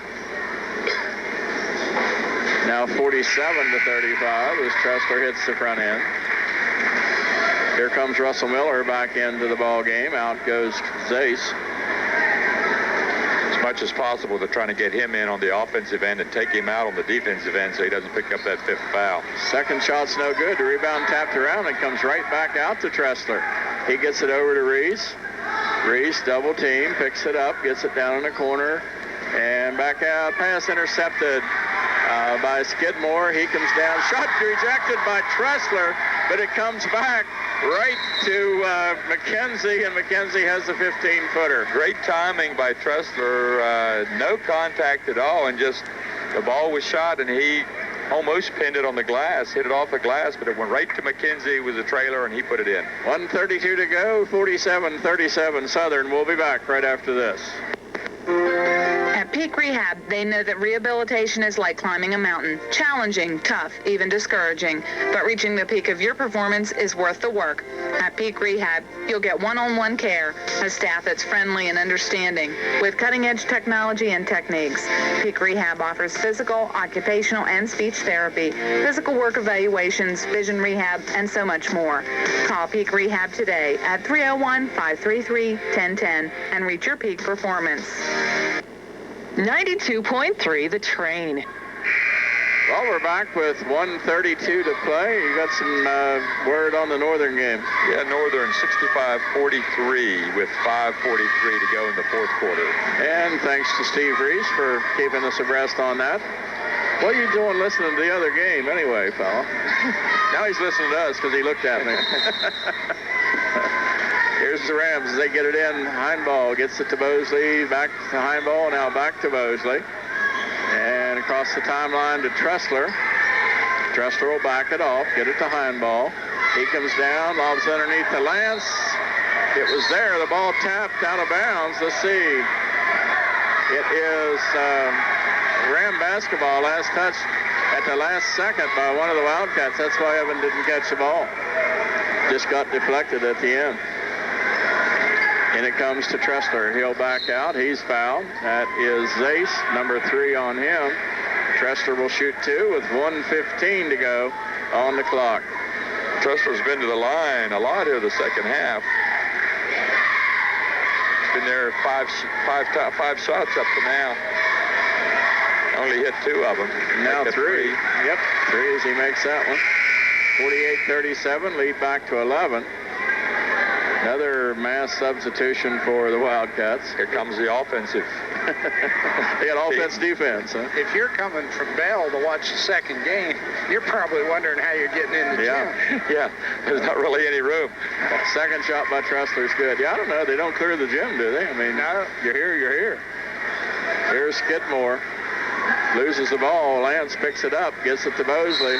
Now 47-35 as Tressler hits the front end. Here comes Russell Miller back into the ball game. Out goes Zace. As much as possible, they're trying to get him in on the offensive end and take him out on the defensive end so he doesn't pick up that 5th foul. Second shot's no good. The rebound tapped around and comes right back out to Tressler. He gets it over to Reese. Reese double team, picks it up, gets it down in the corner, and back out. Pass intercepted by Skidmore. He comes down. Shot rejected by Tressler, but it comes back right to McKenzie, and McKenzie has the 15-footer. Great timing by Tressler. No contact at all, and just the ball was shot, and he almost pinned it on the glass, hit it off the glass, but it went right to McKenzie with the trailer, and he put it in. 1:32 to go, 47-37 Southern. We'll be back right after this. At Peak Rehab, they know that rehabilitation is like climbing a mountain. Challenging, tough, even discouraging. But reaching the peak of your performance is worth the work. At Peak Rehab, you'll get one-on-one care, a staff that's friendly and understanding, with cutting-edge technology and techniques. Peak Rehab offers physical, occupational, and speech therapy, physical work evaluations, vision rehab, and so much more. Call Peak Rehab today at 301-533-1010 and reach your peak performance. 92.3 The Train. Well, we're back with 1:32 to play. You got some word on the Northern game. Yeah, Northern 65-43 with 5:43 to go in the 4th quarter. And thanks to Steve Reese for keeping us abreast on that. What are you doing listening to the other game anyway, fella? Now he's listening to us because he looked at me. Here's the Rams as they get it in. Heinball gets it to Mosley, back to Heinball, now back to Mosley. And across the timeline to Tressler. Tressler will back it off, get it to Heinball. He comes down, lobs underneath to Lance. It was there, the ball tapped out of bounds. Let's see. It is Ram basketball, last touch at the last second by one of the Wildcats. That's why Evan didn't catch the ball. Just got deflected at the end. And it comes to Tressler. He'll back out. He's fouled. That is Zace, number 3 on him. Tressler will shoot 2 with 1:15 to go on the clock. Tressler's been to the line a lot here the second half. He's been there five shots up to now. Only hit 2 of them. Now 3. Yep, 3 as he makes that one. 48-37, lead back to 11. Another mass substitution for the Wildcats. Here comes the offensive. They got offense, defense, huh? If you're coming from Bell to watch the second game, You're probably wondering how you're getting in the gym. Yeah, there's not really any room. Second shot by Tressler's good. Yeah, I don't know. They don't clear the gym, do they? I mean, no. You're here. Here's Skidmore. Loses the ball. Lance picks it up, gets it to Mosley.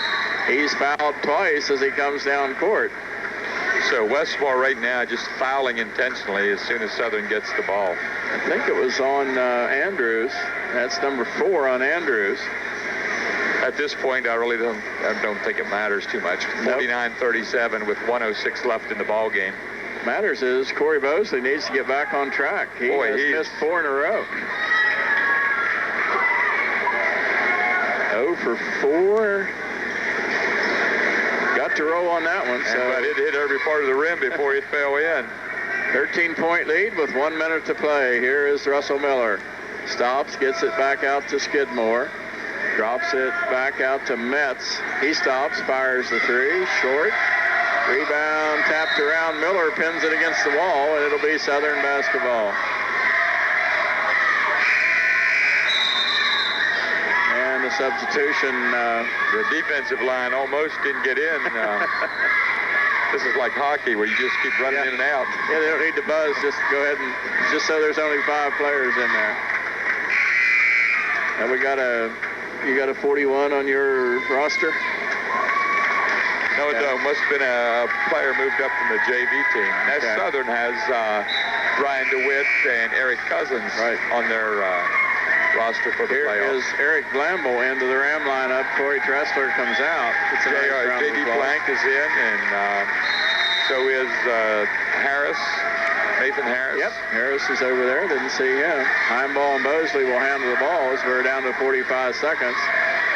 He's fouled twice as he comes down court. So Westmar right now just fouling intentionally as soon as Southern gets the ball. I think it was on Andrews. That's number 4 on Andrews. At this point, I don't think it matters too much. 49-37 with 1:06 left in the ball game. Matters is Corey Mosley needs to get back on track. He has missed 4 in a row. 0 for 4. Got to roll on that one. But it hit every part of the rim before it fell in. 13-point lead with 1 minute to play. Here is Russell Miller. Stops, gets it back out to Skidmore. Drops it back out to Metz. He stops, fires the 3, short. Rebound tapped around. Miller pins it against the wall, and it'll be Southern basketball. And the substitution. The defensive line almost didn't get in. This is like hockey where you just keep running in and out. Yeah, they don't need to buzz. Just go ahead and just so there's only 5 players in there. And you got a 41 on your roster? No, it don't. Must have been a player moved up from the JV team. That Southern has Brian DeWitt and Eric Cousins on their roster for the playoffs. Here is Eric Blamble into the Ram lineup. Corey Tressler comes out. J.D. Blank is in, and so is Harris. Nathan Harris. Yep, Harris is over there. Didn't see him. Heimball and Mosley will handle the ball as we're down to 45 seconds.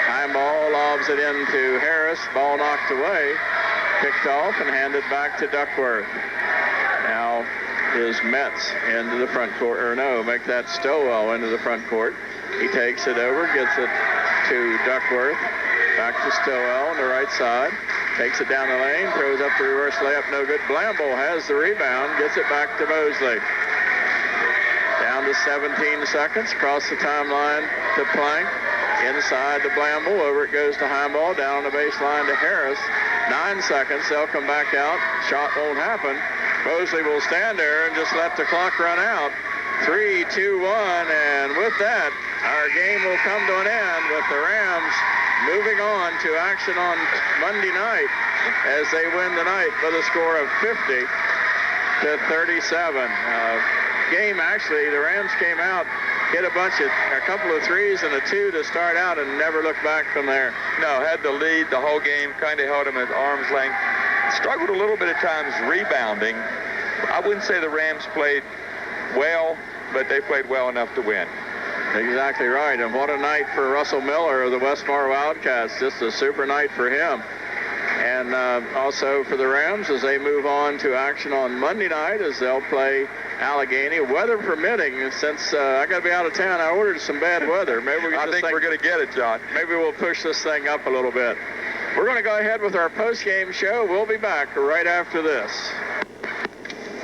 Heimball lobs it into Harris. Ball knocked away. Picked off and handed back to Duckworth. Now is Metz into the front court. Or no, make that Stowell into the front court. He takes it over, gets it to Duckworth. Back to Stowell on the right side. Takes it down the lane, throws up the reverse layup, no good. Blamble has the rebound, gets it back to Mosley. Down to 17 seconds, across the timeline to Plank. Inside to Blamble, over it goes to Heimball, down on the baseline to Harris. 9 seconds, they'll come back out. Shot won't happen. Mosley will stand there and just let the clock run out. 3, 2, 1, and with that, our game will come to an end with the Rams moving on to action on Monday night as they win the night by the score of 50-37. Game actually, the Rams came out, hit a couple of threes and a 2 to start out and never looked back from there. No, had the lead the whole game, kind of held them at arm's length. Struggled a little bit at times rebounding. I wouldn't say the Rams played well, but they played well enough to win. Exactly right, and what a night for Russell Miller of the Westmar Wildcats. Just a super night for him. And also for the Rams as they move on to action on Monday night as they'll play Allegheny, weather permitting. Since I got to be out of town, I ordered some bad weather. I think we're going to get it, John. Maybe we'll push this thing up a little bit. We're going to go ahead with our post-game show. We'll be back right after this.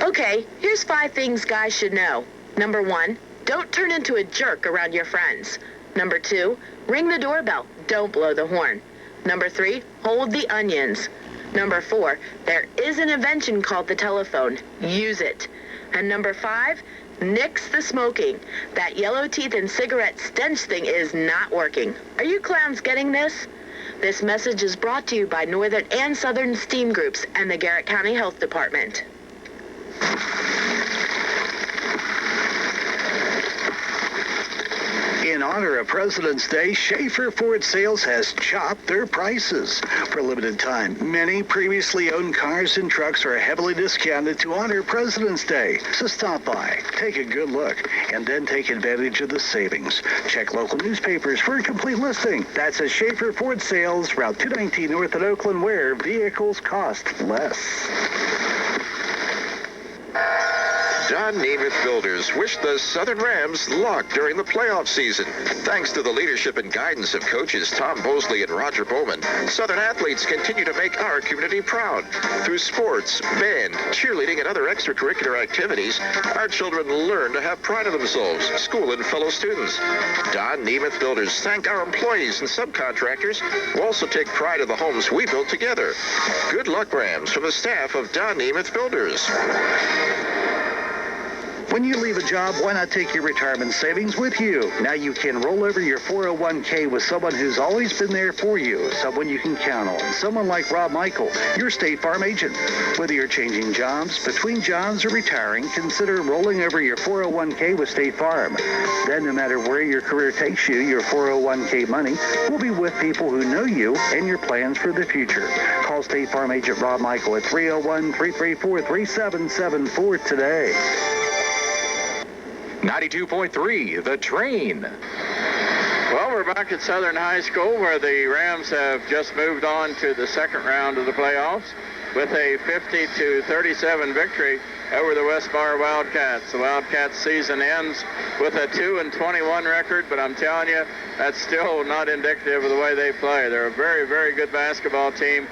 Okay, here's 5 things guys should know. Number 1, don't turn into a jerk around your friends. Number 2, ring the doorbell. Don't blow the horn. Number 3, hold the onions. Number 4, there is an invention called the telephone. Use it. And number 5, nix the smoking. That yellow teeth and cigarette stench thing is not working. Are you clowns getting this? This message is brought to you by Northern and Southern Steam Groups and the Garrett County Health Department. In honor of President's Day, Schaefer Ford Sales has chopped their prices. For a limited time, many previously owned cars and trucks are heavily discounted to honor President's Day. So stop by, take a good look, and then take advantage of the savings. Check local newspapers for a complete listing. That's at Schaefer Ford Sales, Route 219 North at Oakland, where vehicles cost less. Don Nemeth Builders wish the Southern Rams luck during the playoff season. Thanks to the leadership and guidance of coaches Tom Bosley and Roger Bowman, Southern athletes continue to make our community proud. Through sports, band, cheerleading, and other extracurricular activities, our children learn to have pride of themselves, school, and fellow students. Don Nemeth Builders thank our employees and subcontractors who also take pride in the homes we build together. Good luck, Rams, from the staff of Don Nemeth Builders. When you leave a job, why not take your retirement savings with you? Now you can roll over your 401k with someone who's always been there for you, someone you can count on, someone like Rob Michael, your State Farm agent. Whether you're changing jobs, between jobs, or retiring, consider rolling over your 401k with State Farm. Then no matter where your career takes you, your 401k money will be with people who know you and your plans for the future. Call State Farm agent Rob Michael at 301-334-3774 today. 92.3, The Train. Well, we're back at Southern High School where the Rams have just moved on to the second round of the playoffs with a 50-37 victory over the Westmar Wildcats. The Wildcats season ends with a 2-21 record, but I'm telling you, that's still not indicative of the way they play. They're a very, very good basketball team.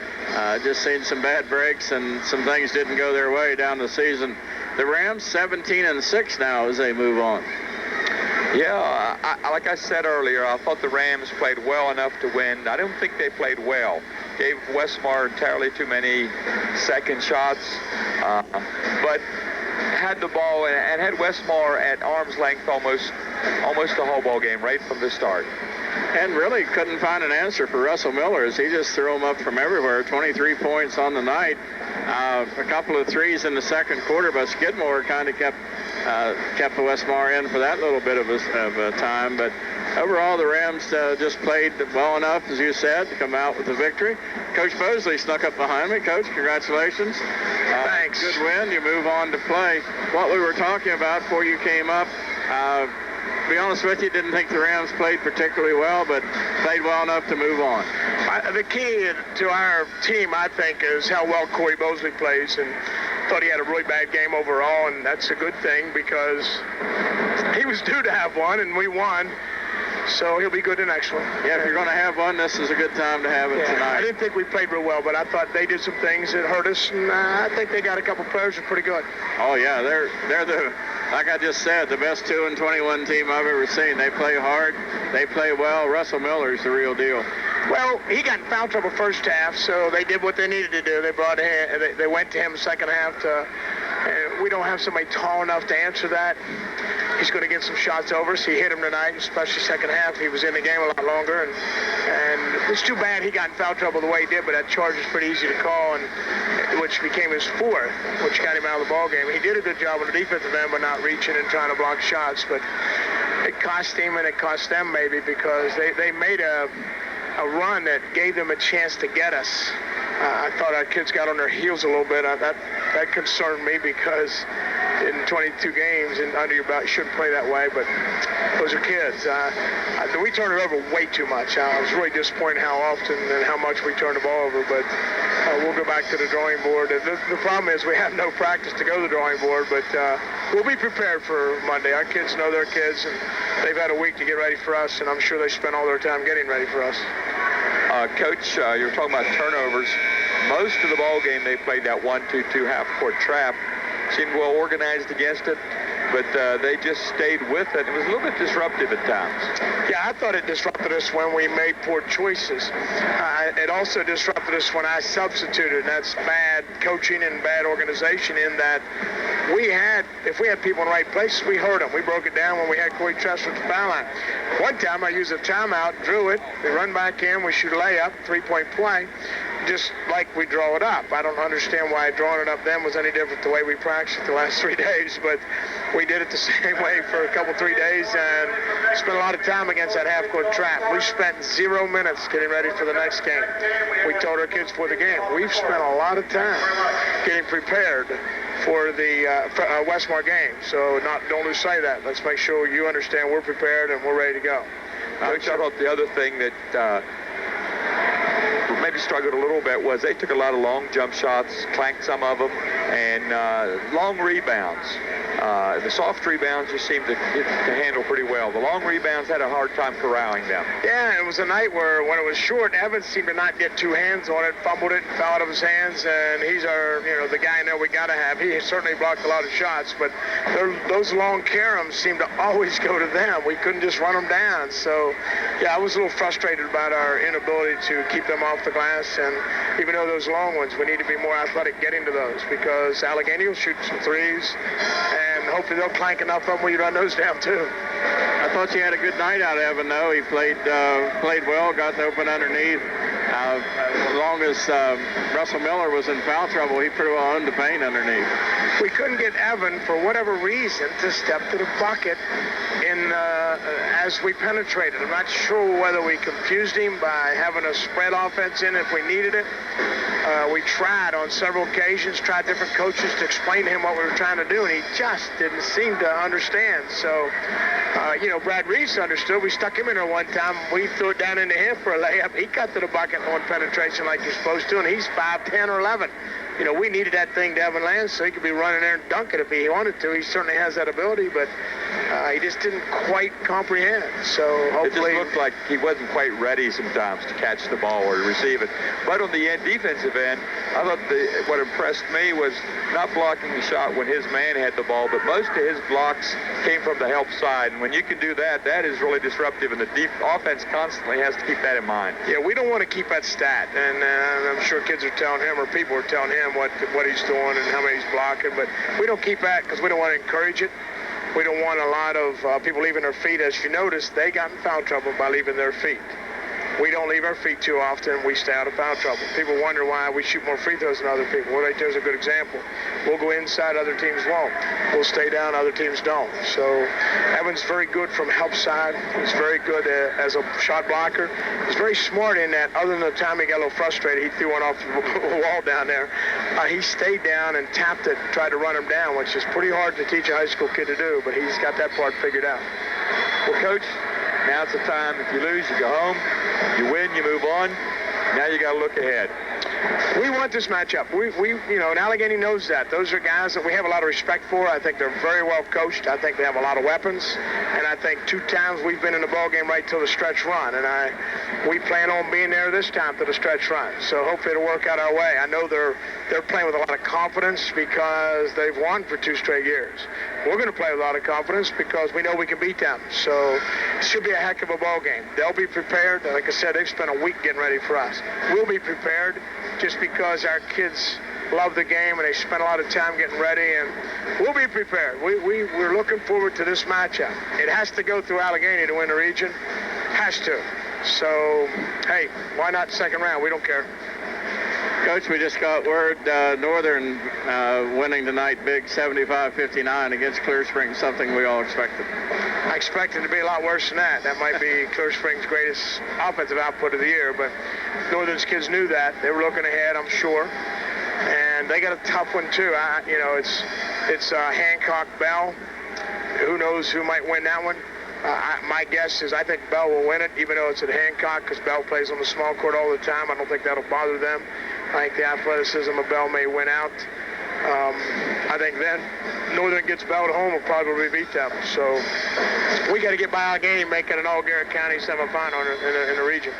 Just seen some bad breaks and some things didn't go their way down the season. The Rams 17-6 now as they move on. Yeah, like I said earlier, I thought the Rams played well enough to win. I don't think they played well. Gave Westmar entirely too many second shots, but had the ball and had Westmar at arm's length almost the whole ball game right from the start. And really couldn't find an answer for Russell Miller as he just threw them up from everywhere. 23 points on the night. A couple of threes in the second quarter, but Skidmore kind of kept the Westmar in for that little bit of a time. But overall, the Rams just played well enough, as you said, to come out with the victory. Coach Bosley snuck up behind me. Coach, congratulations. Thanks. Good win. You move on to play. What we were talking about before you came up, to be honest with you, didn't think the Rams played particularly well, but played well enough to move on. The key to our team, I think, is how well Corey Bosley plays, and thought he had a really bad game overall, and that's a good thing because he was due to have one, and we won. So he'll be good the next one. Yeah, if you're going to have one, this is a good time to have it tonight. I didn't think we played real well, but I thought they did some things that hurt us, and I think they got a couple players that are pretty good. Oh, yeah, they're the, like I just said, the best 2-21 team I've ever seen. They play hard. They play well. Russell Miller's the real deal. Well, he got in foul trouble first half, so they did what they needed to do. They went to him second half. We don't have somebody tall enough to answer that. He's going to get some shots over, so he hit him tonight, especially second half. He was in the game a lot longer, and it's too bad he got in foul trouble the way he did, but that charge is pretty easy to call, and which became his fourth, which got him out of the ball game. He did a good job on the defensive end by not reaching and trying to block shots, but it cost him and it cost them maybe because they made a run that gave them a chance to get us. I thought our kids got on their heels a little bit. That concerned me because in 22 games and under your belt, you shouldn't play that way, but those are kids. We turned it over way too much. I was really disappointed how often and how much we turned the ball over, but we'll go back to the drawing board. The problem is we have no practice to go to the drawing board, but we'll be prepared for Monday. Our kids know their kids, and they've had a week to get ready for us, and I'm sure they spent all their time getting ready for us. Coach, you were talking about turnovers. Most of the ball game they played that 1-2-2 half-court trap. Seemed well organized against it, but they just stayed with it. It was a little bit disruptive at times. Yeah, I thought it disrupted us when we made poor choices. It also disrupted us when I substituted, and that's bad coaching and bad organization in that if we had people in the right places, we hurt them. We broke it down when we had Corey Tressler at the foul line. One time I used a timeout, drew it, we run back in, we shoot a layup, three-point play, just like we draw it up. I don't understand why drawing it up then was any different the way we practiced it the last 3 days, but we did it the same way for a couple, 3 days, and spent a lot of time against that half-court trap. We spent 0 minutes getting ready for the next game. We told our kids for the game. We've spent a lot of time getting prepared for the Westmar game. So don't lose sight of that. Let's make sure you understand we're prepared and we're ready to go. Coach, I thought the other thing that maybe struggled a little bit was they took a lot of long jump shots, clanked some of them, and long rebounds. The soft rebounds just seemed to handle pretty well. The long rebounds had a hard time corralling them. Yeah, it was a night where when it was short, Evans seemed to not get two hands on it, fumbled it, fell out of his hands, and he's the guy I know we got to have. He certainly blocked a lot of shots, but those long caroms seemed to always go to them. We couldn't just run them down. So, yeah, I was a little frustrated about our inability to keep them off the glass, and even though those long ones, we need to be more athletic getting to those because Allegheny will shoot some threes, and hopefully they'll clank enough of them when you run those down, too. I thought you had a good night out of Evan, though. He played well, got to open underneath. As long as Russell Miller was in foul trouble, he pretty well owned the paint underneath. We couldn't get Evan, for whatever reason, to step to the bucket as we penetrated. I'm not sure whether we confused him by having a spread offense in if we needed it. We tried on several occasions, tried different coaches to explain to him what we were trying to do, and he just didn't seem to understand. So, Brad Reese understood. We stuck him in there one time. We threw it down into him for a layup. He cut to the bucket on penetration like you're supposed to, and he's 5'10" or 11. We needed that thing to Evan Lance so he could be running there and dunk it if he wanted to. He certainly has that ability, but he just didn't quite comprehend. So hopefully... It just looked like he wasn't quite ready sometimes to catch the ball or to receive it. But on the defensive end, I thought what impressed me was not blocking the shot when his man had the ball, but most of his blocks came from the help side. And when you can do that, that is really disruptive, and the offense constantly has to keep that in mind. Yeah, we don't want to keep that stat, and I'm sure kids are telling him or people are telling him what he's doing and how many he's blocking, but we don't keep that because we don't want to encourage it. We don't want a lot of people leaving their feet. As you notice, they got in foul trouble by leaving their feet. We don't leave our feet too often. We stay out of foul trouble. People wonder why we shoot more free throws than other people. Well, right there's a good example. We'll go inside, other teams won't. We'll stay down, other teams don't. So Evan's very good from help side. He's very good as a shot blocker. He's very smart in that. Other than the time he got a little frustrated, he threw one off the wall down there. He stayed down and tapped it, tried to run him down, which is pretty hard to teach a high school kid to do, but he's got that part figured out. Well, Coach, now's the time. If you lose, you go home. You win, you move on. Now you got to look ahead. We want this matchup. And Allegheny knows that. Those are guys that we have a lot of respect for. I think they're very well coached. I think they have a lot of weapons. And I think 2 times we've been in the ballgame right till the stretch run. And we plan on being there this time to the stretch run. So hopefully it'll work out our way. I know they're playing with a lot of confidence because they've won for 2 straight years. We're going to play with a lot of confidence because we know we can beat them. So it should be a heck of a ball game. They'll be prepared. Like I said, they've spent a week getting ready for us. We'll be prepared just because our kids love the game and they spent a lot of time getting ready, and we'll be prepared. We're looking forward to this matchup. It has to go through Allegheny to win the region. Has to. So, hey, why not second round? We don't care. Coach, we just got word Northern winning tonight big 75-59 against Clear Spring, something we all expected. I expected it to be a lot worse than that. That might be Clear Spring's greatest offensive output of the year, but Northern's kids knew that. They were looking ahead, I'm sure. And they got a tough one, too. It's Hancock Bell. Who knows who might win that one? My guess is I think Bell will win it, even though it's at Hancock, because Bell plays on the small court all the time. I don't think that'll bother them. I think the athleticism of Bell may win out. I think then Northern gets Bell at home will probably beat them. So we got to get by Allegheny, making an all-Garrett County semifinal in the region.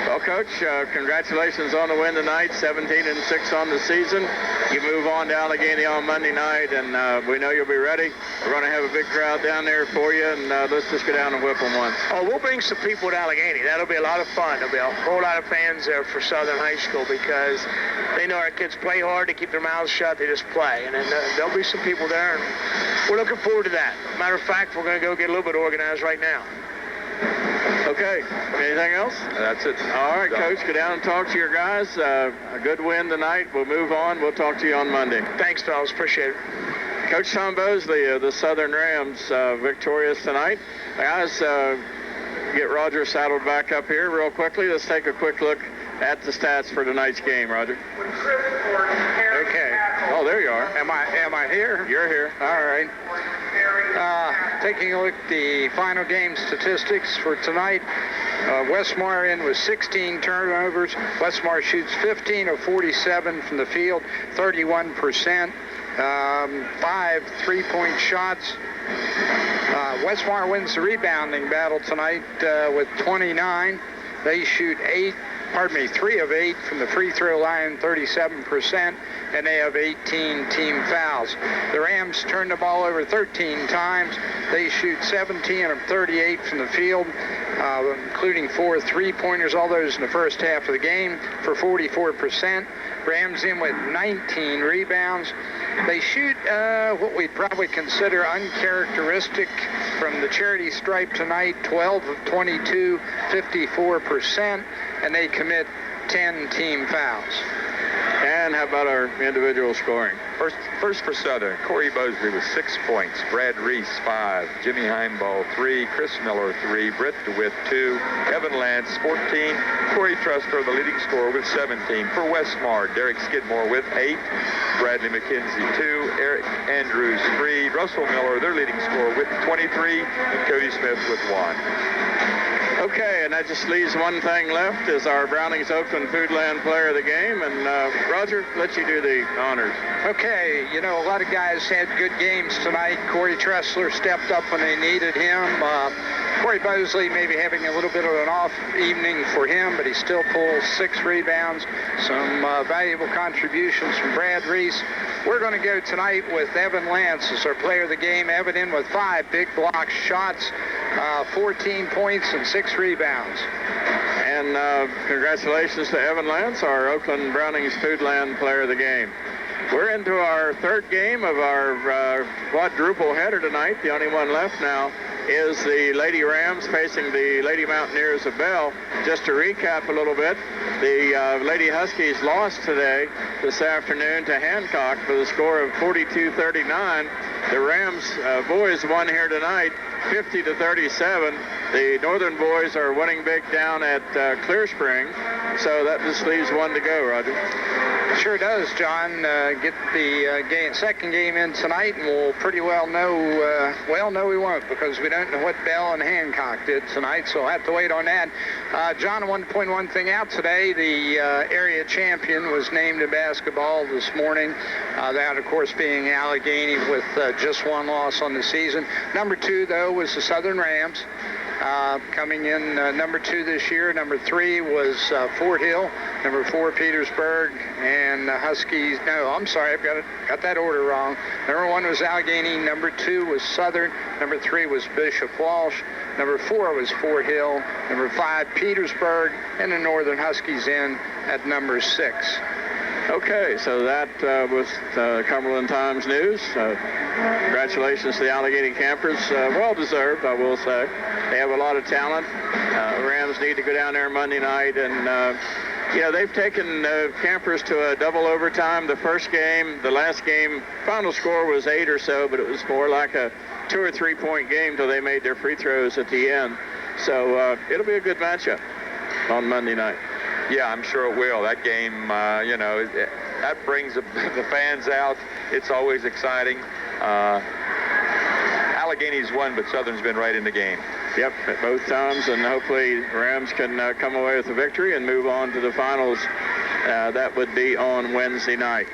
Well, Coach, congratulations on the win tonight, 17-6 on the season. You move on to Allegheny on Monday night, and we know you'll be ready. We're going to have a big crowd down there for you, and let's just go down and whip them once. Oh, we'll bring some people to Allegheny. That'll be a lot of fun. There'll be a whole lot of fans there for Southern High School because they know our kids play hard. They keep their mouths shut. They just play. And then there'll be some people there, and we're looking forward to that. Matter of fact, we're going to go get a little bit organized right now. Okay. Anything else? That's it. All right, Coach, go down and talk to your guys. A good win tonight. We'll move on. We'll talk to you on Monday. Thanks, fellas. Appreciate it. Coach Tom Bosley of the Southern Rams, victorious tonight. Guys, get Roger saddled back up here real quickly. Let's take a quick look at the stats for tonight's game, Roger. Okay. Oh, there you are. Am I here? You're here. All right. Taking a look at the final game statistics for tonight, Westmar in with 16 turnovers. Westmar shoots 15 of 47 from the field, 31%. 5 3-point shots. Westmar wins the rebounding battle tonight with 29. They shoot 3 of 8 from the free throw line, 37%, and they have 18 team fouls. The Rams turn the ball over 13 times. They shoot 17 of 38 from the field, including 4 3-pointers, all those in the first half of the game, for 44%. Rams in with 19 rebounds. They shoot what we'd probably consider uncharacteristic from the charity stripe tonight, 12 of 22, 54%, and they commit 10 team fouls. And how about our individual scoring? First for Southern, Corey Bosley with 6 points, Brad Reese 5, Jimmy Heimball 3, Chris Miller 3, Britt DeWitt 2, Evan Lance 14, Corey Trustler the leading scorer with 17. For Westmar, Derek Skidmore with 8, Bradley McKenzie 2, Eric Andrews 3, Russell Miller their leading scorer with 23, and Cody Smith with 1. Okay, and that just leaves one thing left is our Brownings Oakland Foodland Player of the Game. And Roger, let you do the honors. Okay, you know, a lot of guys had good games tonight. Corey Tressler stepped up when they needed him. Corey Bosley maybe having a little bit of an off evening for him, but he still pulls 6 rebounds. Some valuable contributions from Brad Reese. We're going to go tonight with Evan Lance as our player of the game. Evan in with 5 big block shots, 14 points and 6 rebounds. And congratulations to Evan Lance, our Oakland Brownings Foodland Player of the Game. We're into our third game of our quadruple header tonight. The only one left now is the Lady Rams facing the Lady Mountaineers of Bell. Just to recap a little bit, the Lady Huskies lost this afternoon to Hancock for the score of 42-39. The Rams boys won here tonight 50-37. The Northern boys are winning big down at Clear Spring, so that just leaves one to go, Roger. Sure does, John. Get the second game in tonight, and we'll pretty well know, no we won't, because we don't know what Bell and Hancock did tonight, so we'll have to wait on that. John, I want to point one thing out today. The area champion was named in basketball this morning. That, of course, being Allegheny with just 1 loss on the season. Number 2, though, was the Southern Rams. Coming in number 2 this year. Number 3 was Fort Hill. Number 4, Petersburg. And Huskies. No, I'm sorry, I've got that order wrong. Number 1 was Allegheny. Number 2 was Southern. Number 3 was Bishop Walsh. Number 4 was Fort Hill. Number 5, Petersburg. And the Northern Huskies in at number 6. Okay, so that was Cumberland Times News. Congratulations to the Allegheny campers. Well-deserved, I will say. They have a lot of talent. Rams need to go down there Monday night. And, they've taken campers to a double overtime. The first game, the last game, final score was 8 or so, but it was more like a 2 or 3 point game till they made their free throws at the end. So it'll be a good matchup on Monday night. Yeah, I'm sure it will. That game, that brings the fans out. It's always exciting. Allegheny's won, but Southern's been right in the game. Yep, at both times, and hopefully Rams can come away with a victory and move on to the finals. That would be on Wednesday night.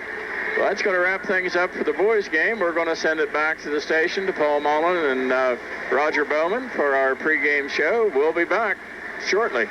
Well, that's going to wrap things up for the boys' game. We're going to send it back to the station to Paul Mullen and Roger Bowman for our pregame show. We'll be back shortly.